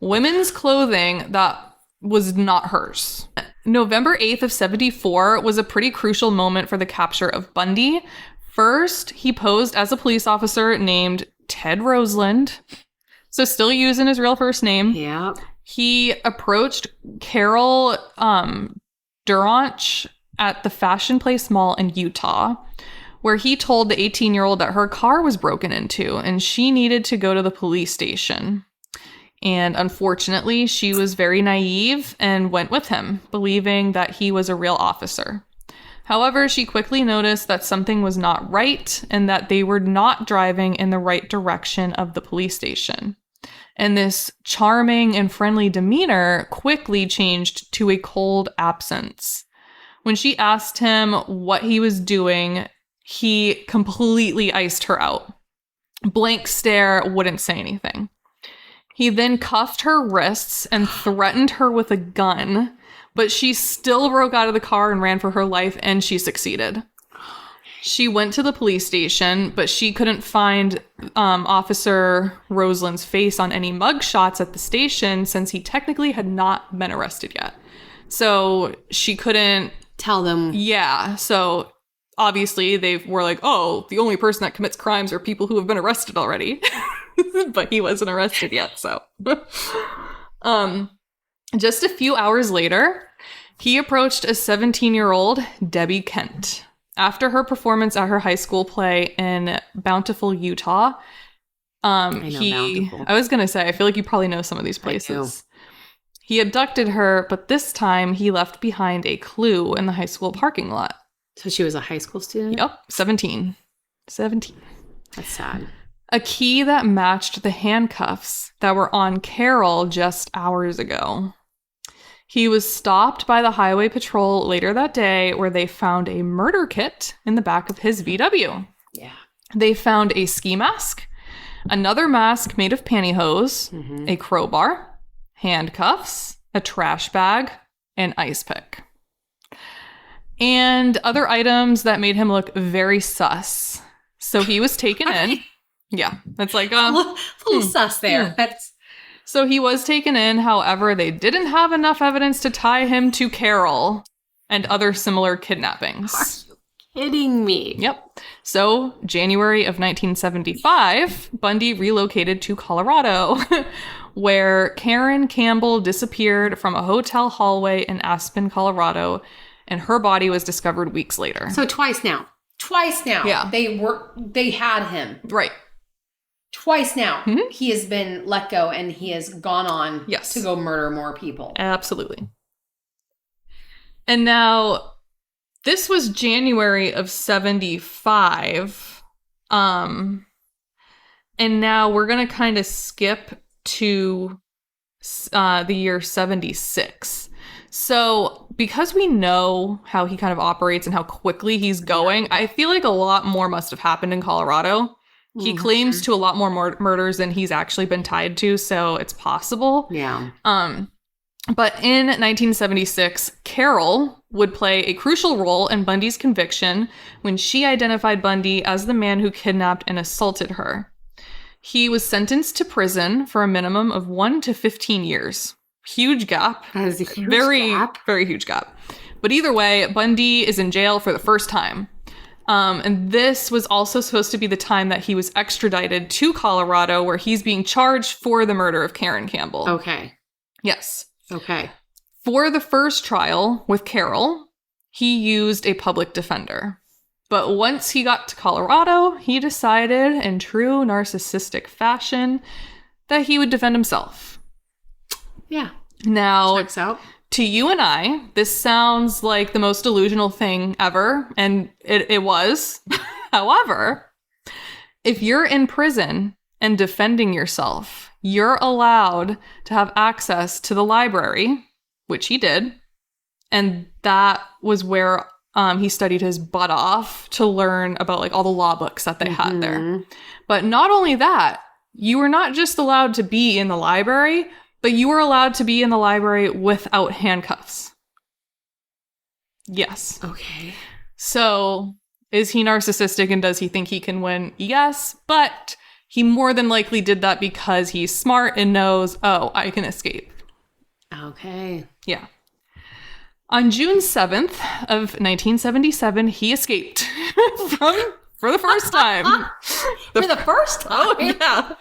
Speaker 2: women's clothing that was not hers. November 8th of 1974 was a pretty crucial moment for the capture of Bundy. First, he posed as a police officer named Ted Roseland. So still using his real first name.
Speaker 3: Yeah.
Speaker 2: He approached Carol Duranch at the Fashion Place Mall in Utah, where he told the 18-year-old that her car was broken into and she needed to go to the police station. And unfortunately, she was very naive and went with him, believing that he was a real officer. However, she quickly noticed that something was not right and that they were not driving in the right direction of the police station. And this charming and friendly demeanor quickly changed to a cold absence. When she asked him what he was doing, he completely iced her out. Blank stare, wouldn't say anything. He then cuffed her wrists and threatened her with a gun, but she still broke out of the car and ran for her life, and she succeeded. She went to the police station, but she couldn't find Officer Roseland's face on any mugshots at the station since he technically had not been arrested yet. So she couldn't
Speaker 3: tell them.
Speaker 2: Yeah. So obviously they were like, oh, the only person that commits crimes are people who have been arrested already. But he wasn't arrested yet. So just a few hours later, he approached a 17-year-old Debbie Kent. After her performance at her high school play in Bountiful, Utah, I was going to say, I feel like you probably know some of these places. He abducted her, but this time he left behind a clue in the high school parking lot.
Speaker 3: So she was a high school student?
Speaker 2: Yep, 17.
Speaker 3: That's sad.
Speaker 2: A key that matched the handcuffs that were on Carol just hours ago. He was stopped by the highway patrol later that day where they found a murder kit in the back of his VW.
Speaker 3: Yeah.
Speaker 2: They found a ski mask, another mask made of pantyhose, a crowbar, handcuffs, a trash bag, an ice pick. And other items that made him look very sus. So he was taken in. Yeah, that's like
Speaker 3: a little sus there.
Speaker 2: So he was taken in. However, they didn't have enough evidence to tie him to Carol and other similar kidnappings.
Speaker 3: Are you kidding me?
Speaker 2: Yep. So January of 1975, Bundy relocated to Colorado, where Karen Campbell disappeared from a hotel hallway in Aspen, Colorado, and her body was discovered weeks later.
Speaker 3: So twice now.
Speaker 2: Yeah.
Speaker 3: They had him.
Speaker 2: Right.
Speaker 3: Twice now, he has been let go and he has gone on to go murder more people.
Speaker 2: Absolutely. And now, this was January of 75. And now we're going to kind of skip to the year 76. So because we know how he kind of operates and how quickly he's going, I feel like a lot more must have happened in Colorado. He claims to a lot more murders than he's actually been tied to, so it's possible.
Speaker 3: Yeah.
Speaker 2: But in 1976, Carol would play a crucial role in Bundy's conviction when she identified Bundy as the man who kidnapped and assaulted her. He was sentenced to prison for a minimum of 1 to 15 years. Huge gap.
Speaker 3: That is a huge
Speaker 2: gap. Very huge gap. But either way, Bundy is in jail for the first time. And this was also supposed to be the time that he was extradited to Colorado, where he's being charged for the murder of Karen Campbell.
Speaker 3: Okay.
Speaker 2: Yes.
Speaker 3: Okay.
Speaker 2: For the first trial with Carol, he used a public defender. But once he got to Colorado, he decided, in true narcissistic fashion, that he would defend himself.
Speaker 3: Yeah.
Speaker 2: Now,
Speaker 3: checks out.
Speaker 2: To you and I, this sounds like the most delusional thing ever, and it was. However, if you're in prison and defending yourself, you're allowed to have access to the library, which he did, and that was where he studied his butt off to learn about like all the law books that they had there. But not only that, you were not just allowed to be in the library, but you were allowed to be in the library without handcuffs. Yes.
Speaker 3: Okay.
Speaker 2: So, is he narcissistic and does he think he can win? Yes, but he more than likely did that because he's smart and knows, oh, I can escape.
Speaker 3: Okay.
Speaker 2: Yeah. On June 7th of 1977, he escaped for the first time.
Speaker 3: For the first time?
Speaker 2: Oh, yeah.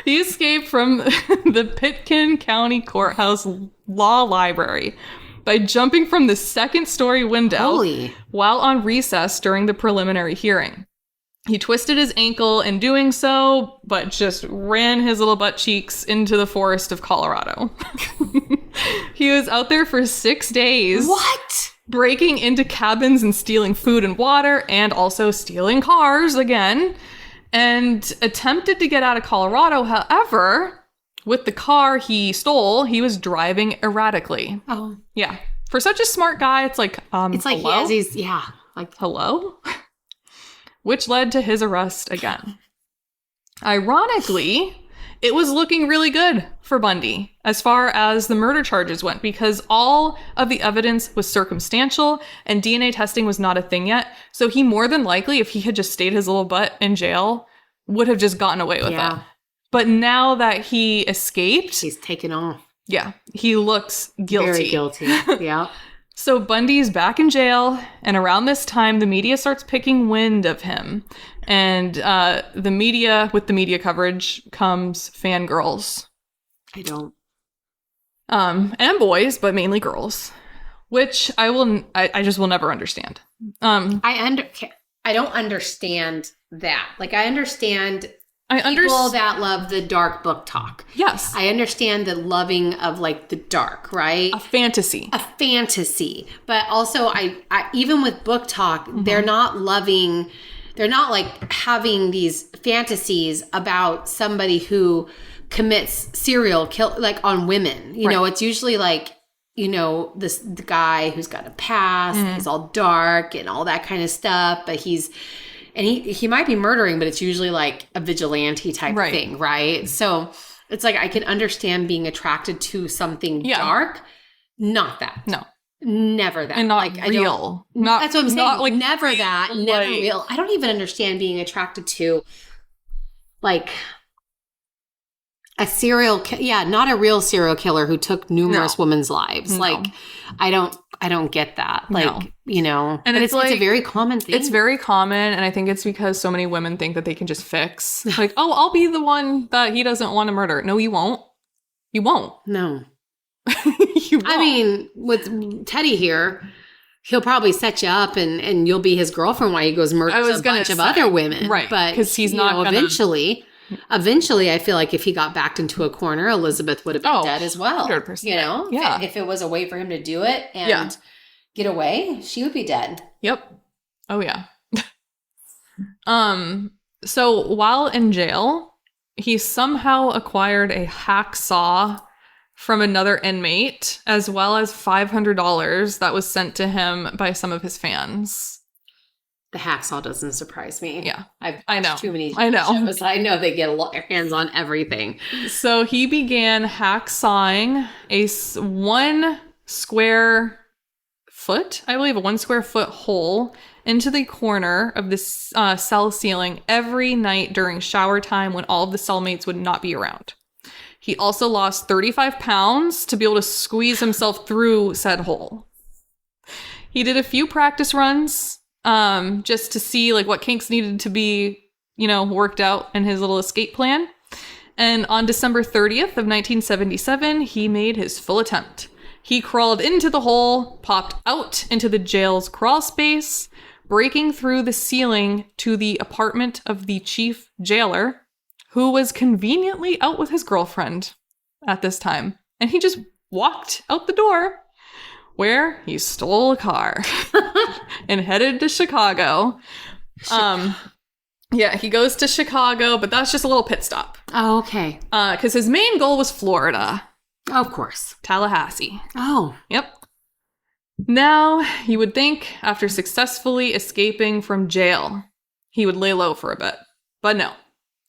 Speaker 2: He escaped from the Pitkin County Courthouse Law Library by jumping from the second-story window while on recess during the preliminary hearing. He twisted his ankle in doing so, but just ran his little butt cheeks into the forest of Colorado. He was out there for 6 days.
Speaker 3: What?
Speaker 2: breaking into cabins and stealing food and water, and also stealing cars again, and attempted to get out of Colorado. However, with the car he stole, he was driving erratically.
Speaker 3: Oh.
Speaker 2: Yeah. For such a smart guy, it's like, hello? Hello? Which led to his arrest again. Ironically, it was looking really good for Bundy as far as the murder charges went, because all of the evidence was circumstantial and DNA testing was not a thing yet. So he more than likely, if he had just stayed his little butt in jail, would have just gotten away with it. But now that he escaped...
Speaker 3: He's taken off.
Speaker 2: Yeah, he looks guilty.
Speaker 3: Very guilty, yeah.
Speaker 2: So Bundy's back in jail, and around this time, the media starts picking wind of him. And with the media coverage comes fangirls.
Speaker 3: I don't.
Speaker 2: And boys, but mainly girls. Which I just will never understand.
Speaker 3: I don't understand that. Like, I understand people that love the dark book talk.
Speaker 2: Yes.
Speaker 3: I understand the loving of, like, the dark, right?
Speaker 2: A fantasy.
Speaker 3: But also, I even with book talk, they're not like having these fantasies about somebody who commits serial kill, like, on women. You know, it's usually like, you know, the guy who's got a past, he's all dark and all that kind of stuff, but he might be murdering, but it's usually like a vigilante type thing, right? So it's like I can understand being attracted to something dark, not that.
Speaker 2: No.
Speaker 3: Never that.
Speaker 2: And not
Speaker 3: like,
Speaker 2: real.
Speaker 3: That's what I'm saying.
Speaker 2: Not like
Speaker 3: never that. Never real. I don't even understand being attracted to, like, a not a real serial killer who took numerous women's lives. No. Like, I don't get that. Like, you know, and it's a very common thing.
Speaker 2: It's very common. And I think it's because so many women think that they can just fix. Like, oh, I'll be the one that he doesn't want to murder. No, you won't. You won't.
Speaker 3: No.
Speaker 2: You won't.
Speaker 3: I mean, with Teddy here, he'll probably set you up and you'll be his girlfriend while he goes murders a bunch of other women.
Speaker 2: Right.
Speaker 3: But
Speaker 2: because he's not
Speaker 3: gonna... Eventually, I feel like if he got backed into a corner, Elizabeth would have been dead as well.
Speaker 2: 100%.
Speaker 3: You know?
Speaker 2: Yeah.
Speaker 3: If it was a way for him to do it and get away, she would be dead.
Speaker 2: Yep. Oh, yeah. So while in jail, he somehow acquired a hacksaw from another inmate, as well as $500 that was sent to him by some of his fans.
Speaker 3: The hacksaw doesn't surprise me.
Speaker 2: Yeah.
Speaker 3: I know. Too many shows. I know they get their hands on everything.
Speaker 2: So he began hacksawing a 1 square foot, I believe, a 1 square foot hole into the corner of the cell ceiling every night during shower time when all of the cellmates would not be around. He also lost 35 pounds to be able to squeeze himself through said hole. He did a few practice runs just to see like what kinks needed to be, you know, worked out in his little escape plan. And on December 30th of 1977, he made his full attempt. He crawled into the hole, popped out into the jail's crawl space, breaking through the ceiling to the apartment of the chief jailer, who was conveniently out with his girlfriend at this time. And he just walked out the door, where he stole a car and headed to Chicago. Yeah, he goes to Chicago, but that's just a little pit stop.
Speaker 3: Oh, okay.
Speaker 2: Because his main goal was Florida.
Speaker 3: Of course.
Speaker 2: Tallahassee.
Speaker 3: Oh.
Speaker 2: Yep. Now, you would think after successfully escaping from jail, he would lay low for a bit. But no.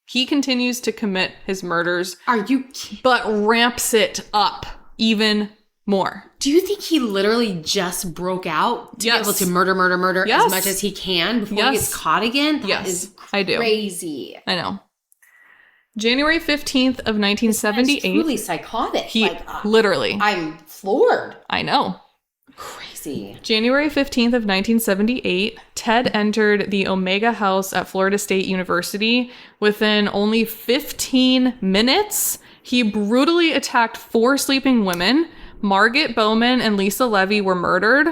Speaker 2: He continues to commit his murders.
Speaker 3: Are you kidding?
Speaker 2: But ramps it up even more.
Speaker 3: Do you think he literally just broke out to be able to murder as much as he can before he gets caught again? That is crazy.
Speaker 2: I know. January 15th of 1978.
Speaker 3: He's truly psychotic.
Speaker 2: He literally.
Speaker 3: I'm floored.
Speaker 2: I know.
Speaker 3: Crazy.
Speaker 2: January 15th of 1978, Ted entered the Omega House at Florida State University. Within only 15 minutes, he brutally attacked 4 sleeping women. Margaret Bowman and Lisa Levy were murdered.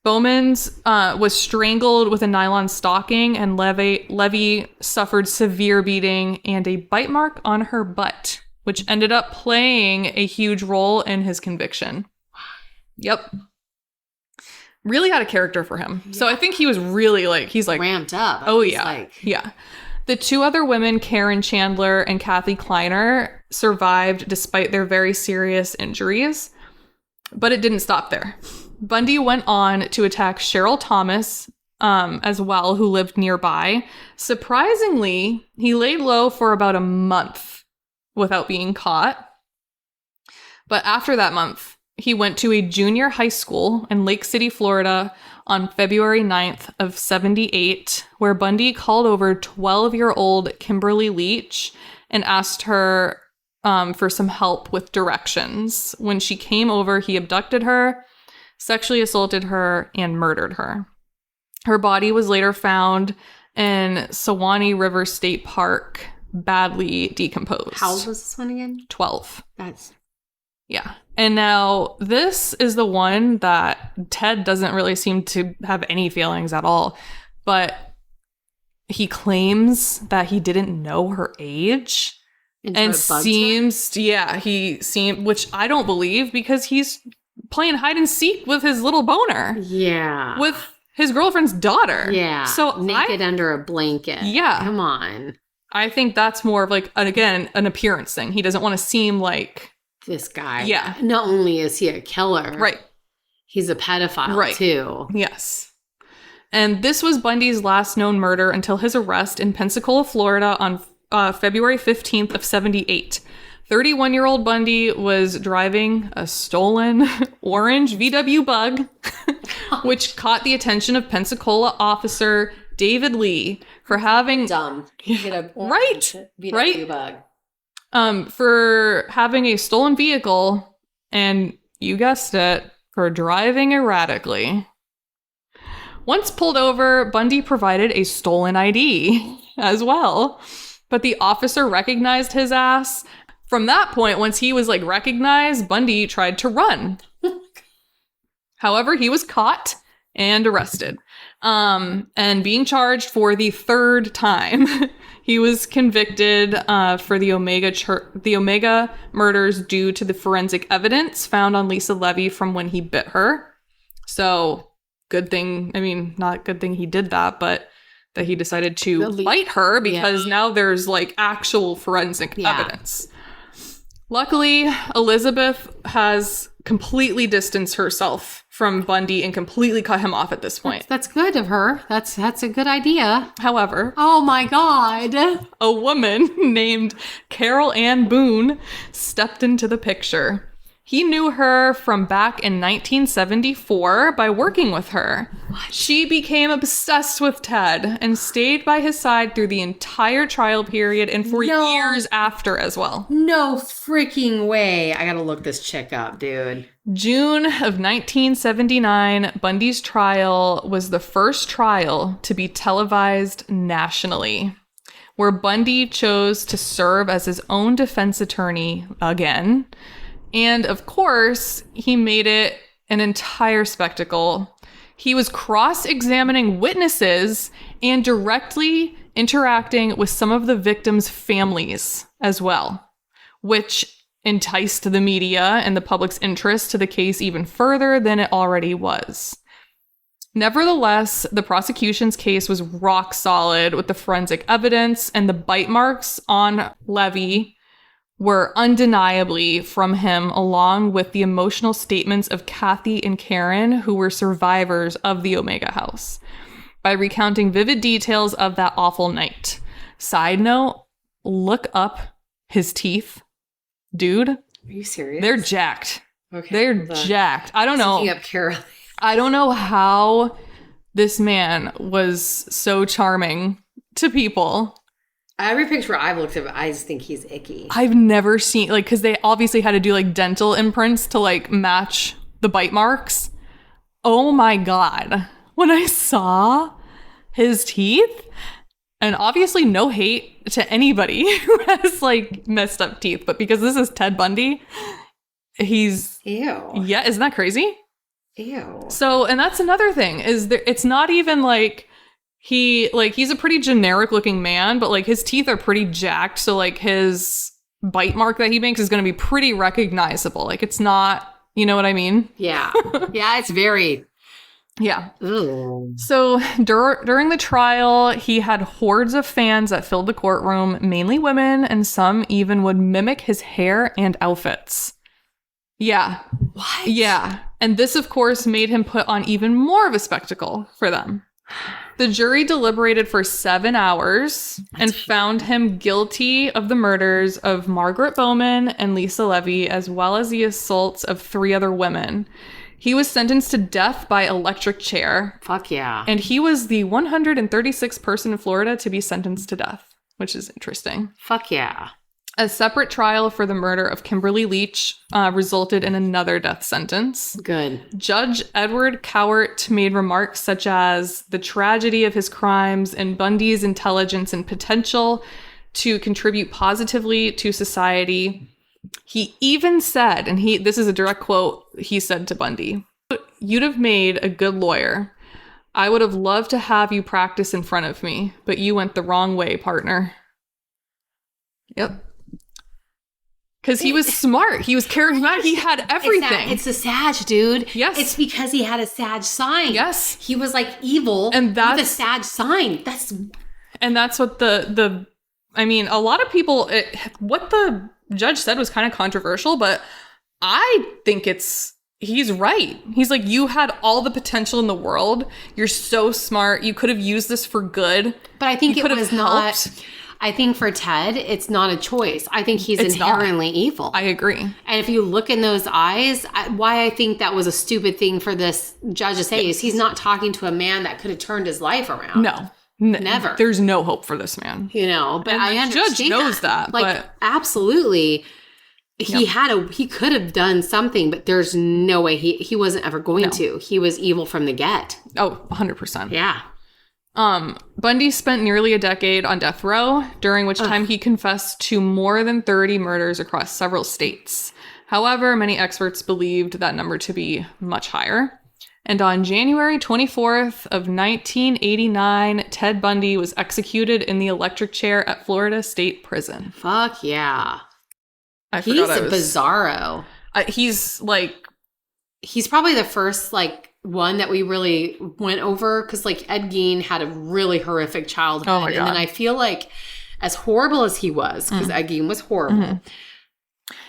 Speaker 2: Bowman's was strangled with a nylon stocking, and Levy suffered severe beating and a bite mark on her butt, which ended up playing a huge role in his conviction. Yep. really had a character for him. Yeah. So I think he was really like, he's like
Speaker 3: ramped up.
Speaker 2: Oh yeah. Yeah. The two other women, Karen Chandler and Kathy Kleiner, survived despite their very serious injuries. But it didn't stop there. Bundy went on to attack Cheryl Thomas as well, who lived nearby. Surprisingly, he laid low for about a month without being caught. But after that month, he went to a junior high school in Lake City, Florida on February 9th of 78, where Bundy called over 12-year-old Kimberly Leach and asked her for some help with directions. When she came over, he abducted her, sexually assaulted her, and murdered her. Her body was later found in Sewanee River State Park, badly decomposed.
Speaker 3: How old was this one again?
Speaker 2: 12.
Speaker 3: That's...
Speaker 2: Yeah. And now this is the one that Ted doesn't really seem to have any feelings at all. But he claims that he didn't know her age. And seems, which I don't believe, because he's playing hide and seek with his little boner.
Speaker 3: Yeah.
Speaker 2: With his girlfriend's daughter.
Speaker 3: Yeah.
Speaker 2: So
Speaker 3: naked under a blanket.
Speaker 2: Yeah.
Speaker 3: Come on.
Speaker 2: I think that's more of like, again, an appearance thing. He doesn't want to seem like
Speaker 3: this guy.
Speaker 2: Yeah.
Speaker 3: Not only is he a killer.
Speaker 2: Right.
Speaker 3: He's a pedophile too.
Speaker 2: Yes. And this was Bundy's last known murder until his arrest in Pensacola, Florida on February 15th of 78. 31-year-old Bundy was driving a stolen orange VW Bug, which caught the attention of Pensacola officer David Lee for having...
Speaker 3: Dumb. Get a
Speaker 2: VW
Speaker 3: Bug.
Speaker 2: For having a stolen vehicle, and you guessed it, for driving erratically. Once pulled over, Bundy provided a stolen ID as well. But the officer recognized his ass. From that point, once he was like recognized, Bundy tried to run. However, he was caught and arrested. And being charged for the third time. He was convicted for the Omega murders due to the forensic evidence found on Lisa Levy from when he bit her. So, good thing, not good thing he did that, but that he decided to bite her because now there's like actual forensic evidence. Luckily, Elizabeth has completely distanced herself from Bundy and completely cut him off at this point.
Speaker 3: That's good of her. That's a good idea.
Speaker 2: However,
Speaker 3: oh my God,
Speaker 2: a woman named Carol Ann Boone stepped into the picture. He knew her from back in 1974 by working with her. What? She became obsessed with Ted and stayed by his side through the entire trial period and for years after as well.
Speaker 3: No freaking way. I gotta look this chick up, dude.
Speaker 2: June of 1979, Bundy's trial was the first trial to be televised nationally, where Bundy chose to serve as his own defense attorney again. And of course, he made it an entire spectacle. He was cross-examining witnesses and directly interacting with some of the victims' families as well, which enticed the media and the public's interest to the case even further than it already was. Nevertheless, the prosecution's case was rock solid with the forensic evidence, and the bite marks on Levy were undeniably from him, along with the emotional statements of Kathy and Karen, who were survivors of the Omega House, by recounting vivid details of that awful night. Side note, look up his teeth. Dude. Are
Speaker 3: you serious?
Speaker 2: They're jacked.
Speaker 3: Okay.
Speaker 2: They're jacked. I don't know.
Speaker 3: Looking up Carol.
Speaker 2: I don't know how this man was so charming to people.
Speaker 3: Every picture I've looked at, I just think he's icky.
Speaker 2: I've never seen, like, because they obviously had to do, like, dental imprints to, like, match the bite marks. Oh, my God. When I saw his teeth, and obviously no hate to anybody who has, like, messed up teeth, but because this is Ted Bundy, he's...
Speaker 3: Ew.
Speaker 2: Yeah, isn't that crazy?
Speaker 3: Ew.
Speaker 2: So, and that's another thing, is there, it's not even, like... he's a pretty generic looking man, but like his teeth are pretty jacked. So like his bite mark that he makes is going to be pretty recognizable. Like it's not, you know what I mean?
Speaker 3: Yeah. Yeah. It's very.
Speaker 2: Yeah.
Speaker 3: Ooh.
Speaker 2: So during the trial, he had hordes of fans that filled the courtroom, mainly women, and some even would mimic his hair and outfits. Yeah.
Speaker 3: What?
Speaker 2: Yeah. And this, of course, made him put on even more of a spectacle for them. The jury deliberated for 7 hours and found him guilty of the murders of Margaret Bowman and Lisa Levy, as well as the assaults of 3 other women. He was sentenced to death by electric chair.
Speaker 3: Fuck yeah.
Speaker 2: And he was the 136th person in Florida to be sentenced to death, which is interesting.
Speaker 3: Fuck yeah.
Speaker 2: A separate trial for the murder of Kimberly Leach resulted in another death sentence.
Speaker 3: Good.
Speaker 2: Judge Edward Cowart made remarks such as the tragedy of his crimes and Bundy's intelligence and potential to contribute positively to society. He even said, and this is a direct quote, he said to Bundy, "You'd have made a good lawyer. I would have loved to have you practice in front of me, but you went the wrong way, partner." Yep. Because he was smart. He was charismatic. He had everything.
Speaker 3: It's a Sag, dude.
Speaker 2: Yes.
Speaker 3: It's because he had a Sag sign.
Speaker 2: Yes.
Speaker 3: He was like evil
Speaker 2: and that's,
Speaker 3: with a Sag sign.
Speaker 2: That's what I mean, a lot of people, what the judge said was kind of controversial, but I think he's right. He's like, you had all the potential in the world. You're so smart. You could have used this for good.
Speaker 3: But I think it was not... I think for Ted, it's not a choice. I think he's inherently evil.
Speaker 2: I agree.
Speaker 3: And if you look in those eyes, why I think that was a stupid thing for this judge to say is he's not talking to a man that could have turned his life around.
Speaker 2: No.
Speaker 3: Never.
Speaker 2: There's no hope for this man.
Speaker 3: You know, but
Speaker 2: and
Speaker 3: I understand.
Speaker 2: The judge knows that.
Speaker 3: Like,
Speaker 2: but
Speaker 3: absolutely. He he could have done something, but there's no way he wasn't ever going to. He was evil from the get.
Speaker 2: Oh, 100%.
Speaker 3: Yeah.
Speaker 2: Bundy spent nearly a decade on death row, during which time he confessed to more than 30 murders across several states. However, many experts believed that number to be much higher. And on January 24th of 1989, Ted Bundy was executed in the electric chair at Florida State Prison.
Speaker 3: Fuck yeah.
Speaker 2: He's
Speaker 3: a bizarro. He's probably the first, one that we really went over, because Ed Gein had a really horrific childhood.
Speaker 2: Oh my God.
Speaker 3: And then I feel like, as horrible as he was, because Ed Gein was horrible,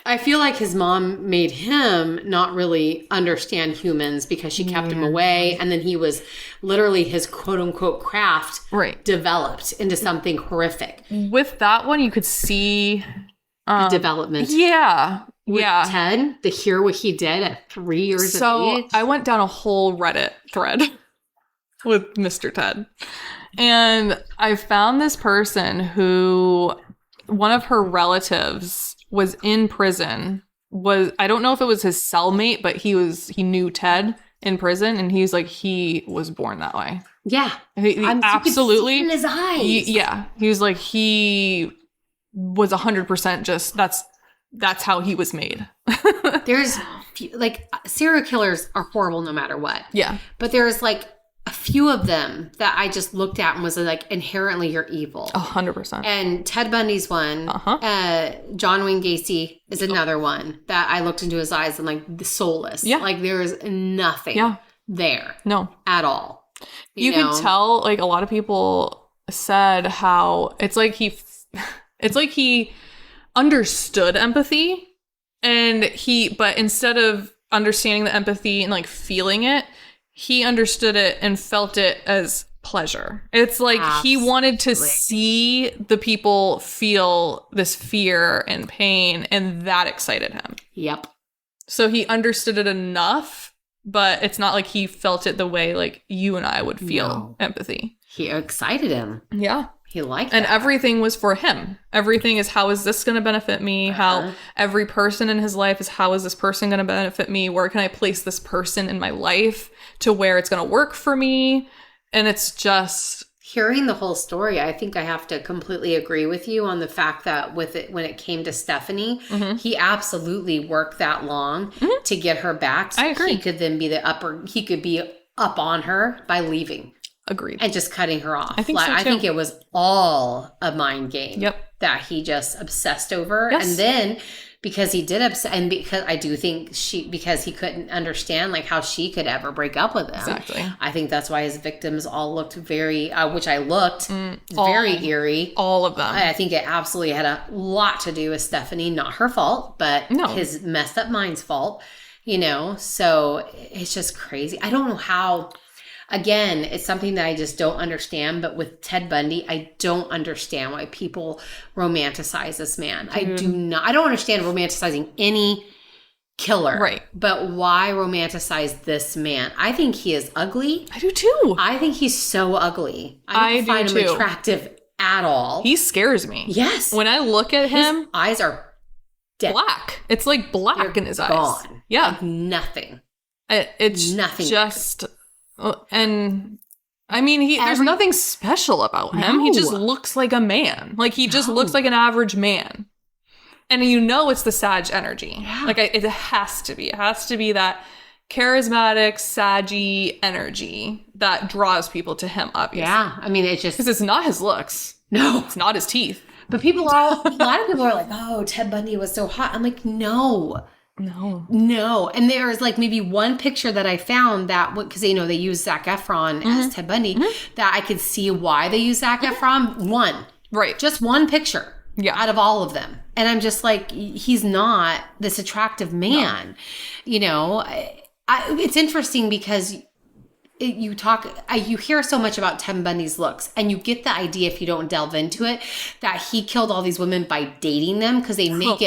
Speaker 3: I feel like his mom made him not really understand humans because she kept him away. And then he was literally his quote unquote craft developed into something horrific.
Speaker 2: With that one, you could see
Speaker 3: development.
Speaker 2: Yeah.
Speaker 3: With Ted, to hear what he did at 3 years of age.
Speaker 2: So I went down a whole Reddit thread with Mr. Ted. And I found this person who, one of her relatives was in prison. I don't know if it was his cellmate, but he knew Ted in prison. And he was like, he was born that way.
Speaker 3: Yeah.
Speaker 2: He absolutely.
Speaker 3: You could see in his eyes.
Speaker 2: He was like, he was 100% just, that's how he was made.
Speaker 3: There's serial killers are horrible no matter what.
Speaker 2: Yeah.
Speaker 3: But there's a few of them that I just looked at and was inherently you're evil.
Speaker 2: 100%.
Speaker 3: And Ted Bundy's one. John Wayne Gacy is another one that I looked into his eyes and the soulless. Yeah. There is nothing there.
Speaker 2: No.
Speaker 3: At all.
Speaker 2: You can tell, a lot of people said how it's like he understood empathy, but instead of understanding the empathy and feeling it, he understood it and felt it as pleasure. It's he wanted to see the people feel this fear and pain, and that excited him.
Speaker 3: Yep.
Speaker 2: So he understood it enough, but it's not like he felt it the way you and I would feel empathy.
Speaker 3: He excited him.
Speaker 2: Yeah.
Speaker 3: He liked
Speaker 2: and
Speaker 3: that.
Speaker 2: Everything was for him. Everything is, how is this going to benefit me? How every person in his life is, how is this person going to benefit me? Where can I place this person in my life to where it's going to work for me? And it's just...
Speaker 3: Hearing the whole story, I think I have to completely agree with you on the fact that when it came to Stephanie, he absolutely worked that long to get her back. So
Speaker 2: I agree.
Speaker 3: He could then be he could be up on her by leaving.
Speaker 2: Agreed.
Speaker 3: And just cutting her off.
Speaker 2: I think so too.
Speaker 3: I think it was all a mind game.
Speaker 2: Yep.
Speaker 3: that he just obsessed over.
Speaker 2: Yes.
Speaker 3: And then because he did and because I do think because he couldn't understand like how she could ever break up with him.
Speaker 2: Exactly.
Speaker 3: I think that's why his victims all looked very, which I looked, very eerie.
Speaker 2: All of them.
Speaker 3: I think it absolutely had a lot to do with Stephanie, not her fault, but his messed up mind's fault, you know? So it's just crazy. I don't know how. Again, it's something that I just don't understand. But with Ted Bundy, I don't understand why people romanticize this man. I don't understand romanticizing any killer.
Speaker 2: Right.
Speaker 3: But why romanticize this man? I think he is ugly.
Speaker 2: I do too.
Speaker 3: I think he's so ugly. I don't find him attractive at all.
Speaker 2: He scares me.
Speaker 3: Yes.
Speaker 2: When I look at him.
Speaker 3: His eyes are dead.
Speaker 2: Black. It's like black in his eyes.
Speaker 3: Gone.
Speaker 2: Yeah.
Speaker 3: Like nothing.
Speaker 2: It's
Speaker 3: nothing.
Speaker 2: Just... And I mean, there's nothing special about him.
Speaker 3: No.
Speaker 2: He just looks like a man. Like he just looks like an average man. And you know it's the Sag energy.
Speaker 3: Yeah.
Speaker 2: Like it has to be. It has to be that charismatic, saggy energy that draws people to him, obviously.
Speaker 3: Yeah. I mean, it's just...
Speaker 2: Because it's not his looks.
Speaker 3: No.
Speaker 2: It's not his teeth.
Speaker 3: But a lot of people are like, oh, Ted Bundy was so hot. I'm like, no. And there's like maybe one picture that I found that, because you know they use Zac Efron as Ted Bundy, that I could see why they use Zac Efron. One,
Speaker 2: right?
Speaker 3: Just one picture, out of all of them, and I'm just like, he's not this attractive man. No. You know, it's interesting because you hear so much about Ted Bundy's looks, and you get the idea if you don't delve into it that he killed all these women by dating them because they make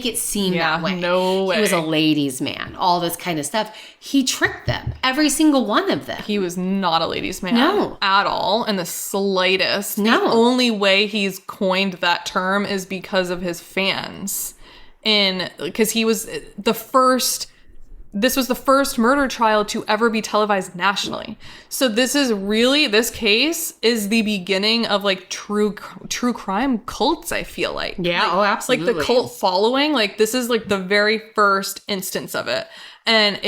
Speaker 3: it seem that way.
Speaker 2: No way.
Speaker 3: He was a ladies' man, all this kind of stuff. He tricked them, every single one of them.
Speaker 2: He was not a ladies' man at all, in the slightest.
Speaker 3: No.
Speaker 2: The only way he's coined that term is because of his fans, because he was the first. This was the first murder trial to ever be televised nationally. So this case is the beginning of like true crime cults, I feel like.
Speaker 3: Yeah,
Speaker 2: like,
Speaker 3: absolutely.
Speaker 2: Like the cult following, like this is like the very first instance of it. And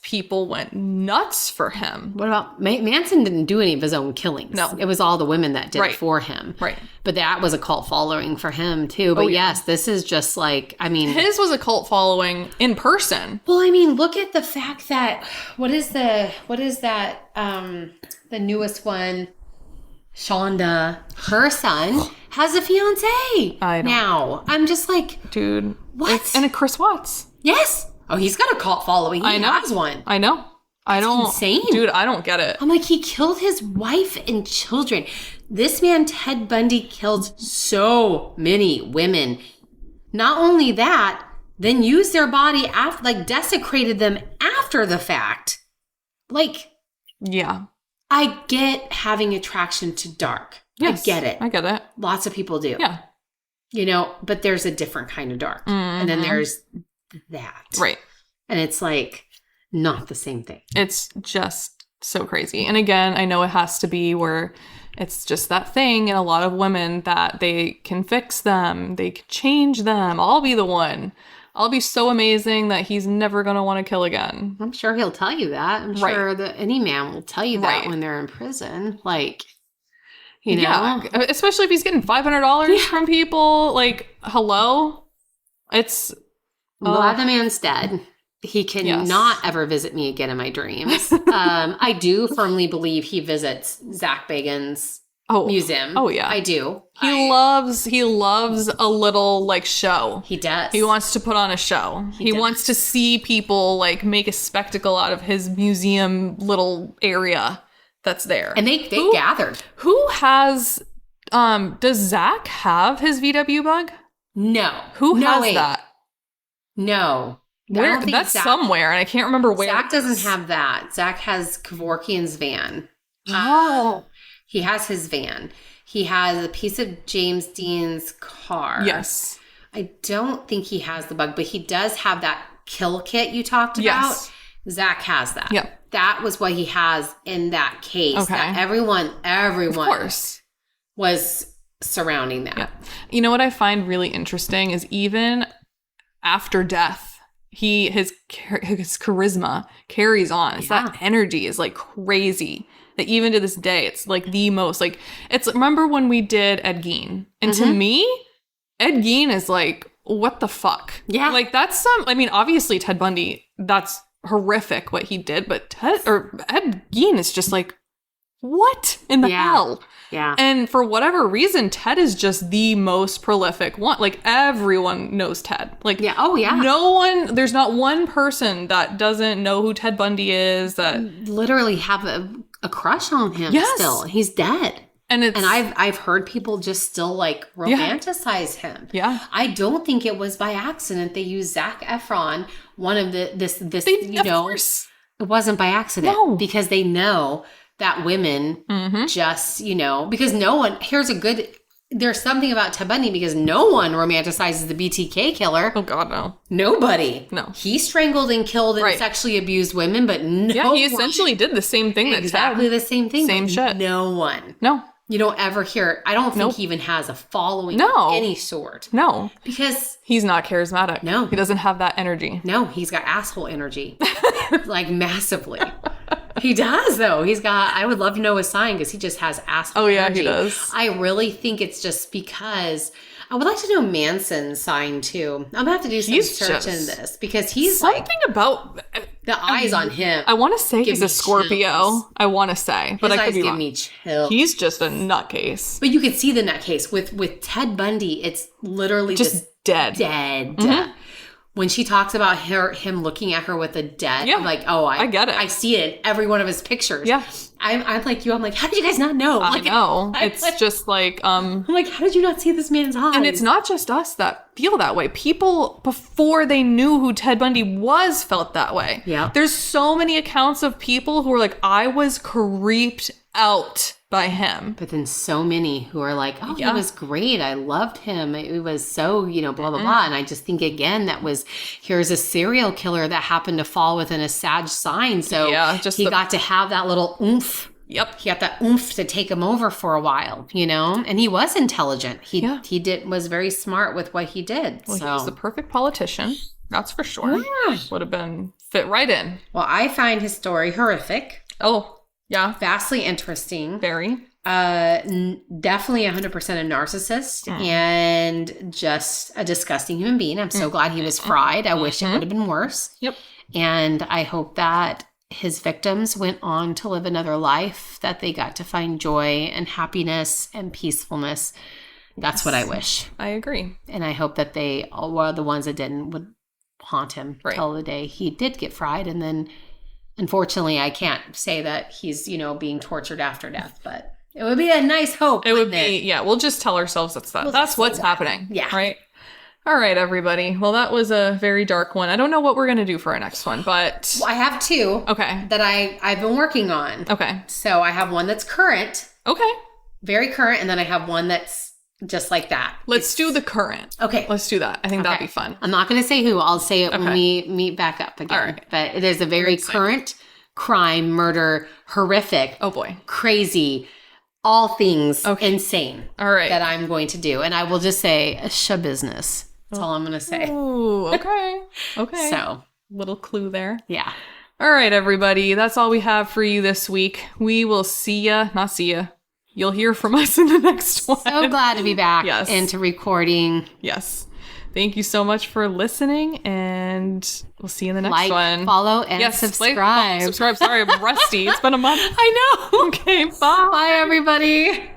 Speaker 2: people went nuts for him.
Speaker 3: What about Manson? Didn't do any of his own killings.
Speaker 2: No.
Speaker 3: It was all the women that did it for him.
Speaker 2: Right.
Speaker 3: But that was a cult following for him too. But yes, this is just like, I mean.
Speaker 2: His was a cult following in person.
Speaker 3: Well, I mean, look at the fact that, what is that, the newest one, Shonda, her son has a fiance now. I'm just like.
Speaker 2: Dude.
Speaker 3: What?
Speaker 2: And a Chris Watts.
Speaker 3: Yes. Oh, he's got a cult following. He has one.
Speaker 2: I know.
Speaker 3: Insane.
Speaker 2: Dude, I don't get it.
Speaker 3: I'm like, he killed his wife and children. This man, Ted Bundy, killed so many women. Not only that, then used their body after, like desecrated them after the fact. Like,
Speaker 2: yeah.
Speaker 3: I get having attraction to dark.
Speaker 2: Yes,
Speaker 3: I get it.
Speaker 2: I get it.
Speaker 3: Lots of people do.
Speaker 2: Yeah.
Speaker 3: You know, but there's a different kind of dark.
Speaker 2: Mm-hmm.
Speaker 3: And then there's that.
Speaker 2: Right.
Speaker 3: And it's like not the same thing.
Speaker 2: It's just so crazy. And again, I know it has to be where it's just that thing in a lot of women that they can fix them. They can change them. I'll be the one. I'll be so amazing that he's never going to want to kill again.
Speaker 3: I'm sure he'll tell you that. I'm sure that any man will tell you that when they're in prison. Like, you know.
Speaker 2: Yeah. Especially if he's getting $500 from people. Like, hello? It's...
Speaker 3: glad the man's dead. He can not ever visit me again in my dreams. I do firmly believe he visits Zach Bagans' museum.
Speaker 2: Oh yeah,
Speaker 3: I do.
Speaker 2: He loves a little like show.
Speaker 3: He does.
Speaker 2: He wants to put on a show. He wants to see people like make a spectacle out of his museum little area that's there.
Speaker 3: And they gathered.
Speaker 2: Who has? Does Zach have his VW bug?
Speaker 3: No.
Speaker 2: Who has that?
Speaker 3: No.
Speaker 2: Where? That's somewhere, and I can't remember where.
Speaker 3: Zach doesn't have that. Zach has Kevorkian's van.
Speaker 2: Oh.
Speaker 3: He has his van. He has a piece of James Dean's car.
Speaker 2: Yes.
Speaker 3: I don't think he has the bug, but he does have that kill kit you talked about.
Speaker 2: Yes.
Speaker 3: Zach has that.
Speaker 2: Yep.
Speaker 3: That was what he has in that case.
Speaker 2: Okay.
Speaker 3: That everyone
Speaker 2: of course,
Speaker 3: was surrounding that.
Speaker 2: Yeah. You know what I find really interesting is even after death, his charisma carries on. It's that energy is like crazy. that even to this day, it's like the most, like, it's, remember when we did Ed Gein? And to me, Ed Gein is like, what the fuck?
Speaker 3: Yeah.
Speaker 2: Like, that's obviously Ted Bundy, that's horrific what he did, but Ed Gein is just like, what in the hell?
Speaker 3: Yeah.
Speaker 2: And for whatever reason, Ted is just the most prolific one. Like, everyone knows Ted. Like, there's not one person that doesn't know who Ted Bundy is, that
Speaker 3: literally have a crush on him still. He's dead. And I've heard people just still like romanticize him.
Speaker 2: Yeah.
Speaker 3: I don't think it was by accident they used Zac Efron, one of this
Speaker 2: of course.
Speaker 3: It wasn't by accident.
Speaker 2: No.
Speaker 3: Because they know that women just, because there's something about Ted Bundy because no one romanticizes the BTK killer.
Speaker 2: Oh, God, no.
Speaker 3: Nobody.
Speaker 2: No.
Speaker 3: He strangled and killed and sexually abused women, but
Speaker 2: he essentially did the same thing that Ted.
Speaker 3: Exactly the same thing.
Speaker 2: Same shit.
Speaker 3: No one.
Speaker 2: No.
Speaker 3: You don't ever hear it. I don't think he even has a following of any sort.
Speaker 2: No.
Speaker 3: Because
Speaker 2: he's not charismatic.
Speaker 3: No.
Speaker 2: He doesn't have that energy.
Speaker 3: No, he's got asshole energy. Like, massively. He does, though. I would love to know his sign because he just has asshole energy.
Speaker 2: He does.
Speaker 3: I really think it's just because I would like to know Manson's sign, too. I'm going to have to do some search in this because he's
Speaker 2: something about
Speaker 3: the eyes on him.
Speaker 2: I want to say he's a Scorpio. Chills. I want to say, but I could be wrong.
Speaker 3: Me chills.
Speaker 2: He's just a nutcase.
Speaker 3: But you could see the nutcase with Ted Bundy. It's literally just
Speaker 2: dead.
Speaker 3: Dead. When she talks about him looking at her with a debt, I'm like, I get it. I see it in every one of his pictures.
Speaker 2: Yeah.
Speaker 3: I'm like you. I'm like, how did you guys not know?
Speaker 2: I know. It's just like...
Speaker 3: I'm like, how did you not see this man's eyes?
Speaker 2: And it's not just us that feel that way. People, before they knew who Ted Bundy was, felt that way.
Speaker 3: Yeah.
Speaker 2: There's so many accounts of people who are like, I was creeped out by him.
Speaker 3: But then so many who are like, he was great. I loved him. It was so, blah, blah, blah. And I just think, again, here's a serial killer that happened to fall within a Sag sign. So he got to have that little oomph.
Speaker 2: Yep.
Speaker 3: He got that oomph to take him over for a while, and he was intelligent. He was very smart with what he did.
Speaker 2: Well, he was the perfect politician. That's for sure. Yeah. Would have been fit right in.
Speaker 3: Well, I find his story horrific.
Speaker 2: Oh, yeah.
Speaker 3: Vastly interesting.
Speaker 2: Very.
Speaker 3: Definitely 100% a narcissist and just a disgusting human being. I'm so glad he was fried. I wish it would have been worse.
Speaker 2: Yep.
Speaker 3: And I hope that his victims went on to live another life, that they got to find joy and happiness and peacefulness. That's what I wish.
Speaker 2: I agree.
Speaker 3: And I hope that the ones that didn't would haunt him till the day he did get fried. And then, unfortunately, I can't say that he's, being tortured after death, but it would be a nice hope.
Speaker 2: It would be, we'll just tell ourselves that's what's happening.
Speaker 3: Yeah.
Speaker 2: Right? All right, everybody. Well, that was a very dark one. I don't know what we're going to do for our next one, but...
Speaker 3: Well, I have two.
Speaker 2: Okay.
Speaker 3: That I've been working on.
Speaker 2: Okay.
Speaker 3: So I have one that's current.
Speaker 2: Okay.
Speaker 3: Very current. And then I have one that's just like that.
Speaker 2: Let's do the current.
Speaker 3: Okay.
Speaker 2: Let's do that. I think that'd be fun.
Speaker 3: I'm not going to say who. I'll say it when we meet back up again.
Speaker 2: All right.
Speaker 3: But there's a very current crime, murder, horrific.
Speaker 2: Oh, boy.
Speaker 3: Crazy. All things insane.
Speaker 2: All right.
Speaker 3: That I'm going to do. And I will just say, business. That's all I'm going to say.
Speaker 2: Oh, okay. Okay.
Speaker 3: So.
Speaker 2: Little clue there.
Speaker 3: Yeah.
Speaker 2: All right, everybody. That's all we have for you this week. We will not see ya. You'll hear from us in the next one.
Speaker 3: So glad to be back into recording.
Speaker 2: Yes. Thank you so much for listening, and we'll see you in the next one.
Speaker 3: Follow, and subscribe.
Speaker 2: Subscribe. Sorry, I'm rusty. It's been a month.
Speaker 3: I know.
Speaker 2: Okay, bye.
Speaker 3: Bye, everybody.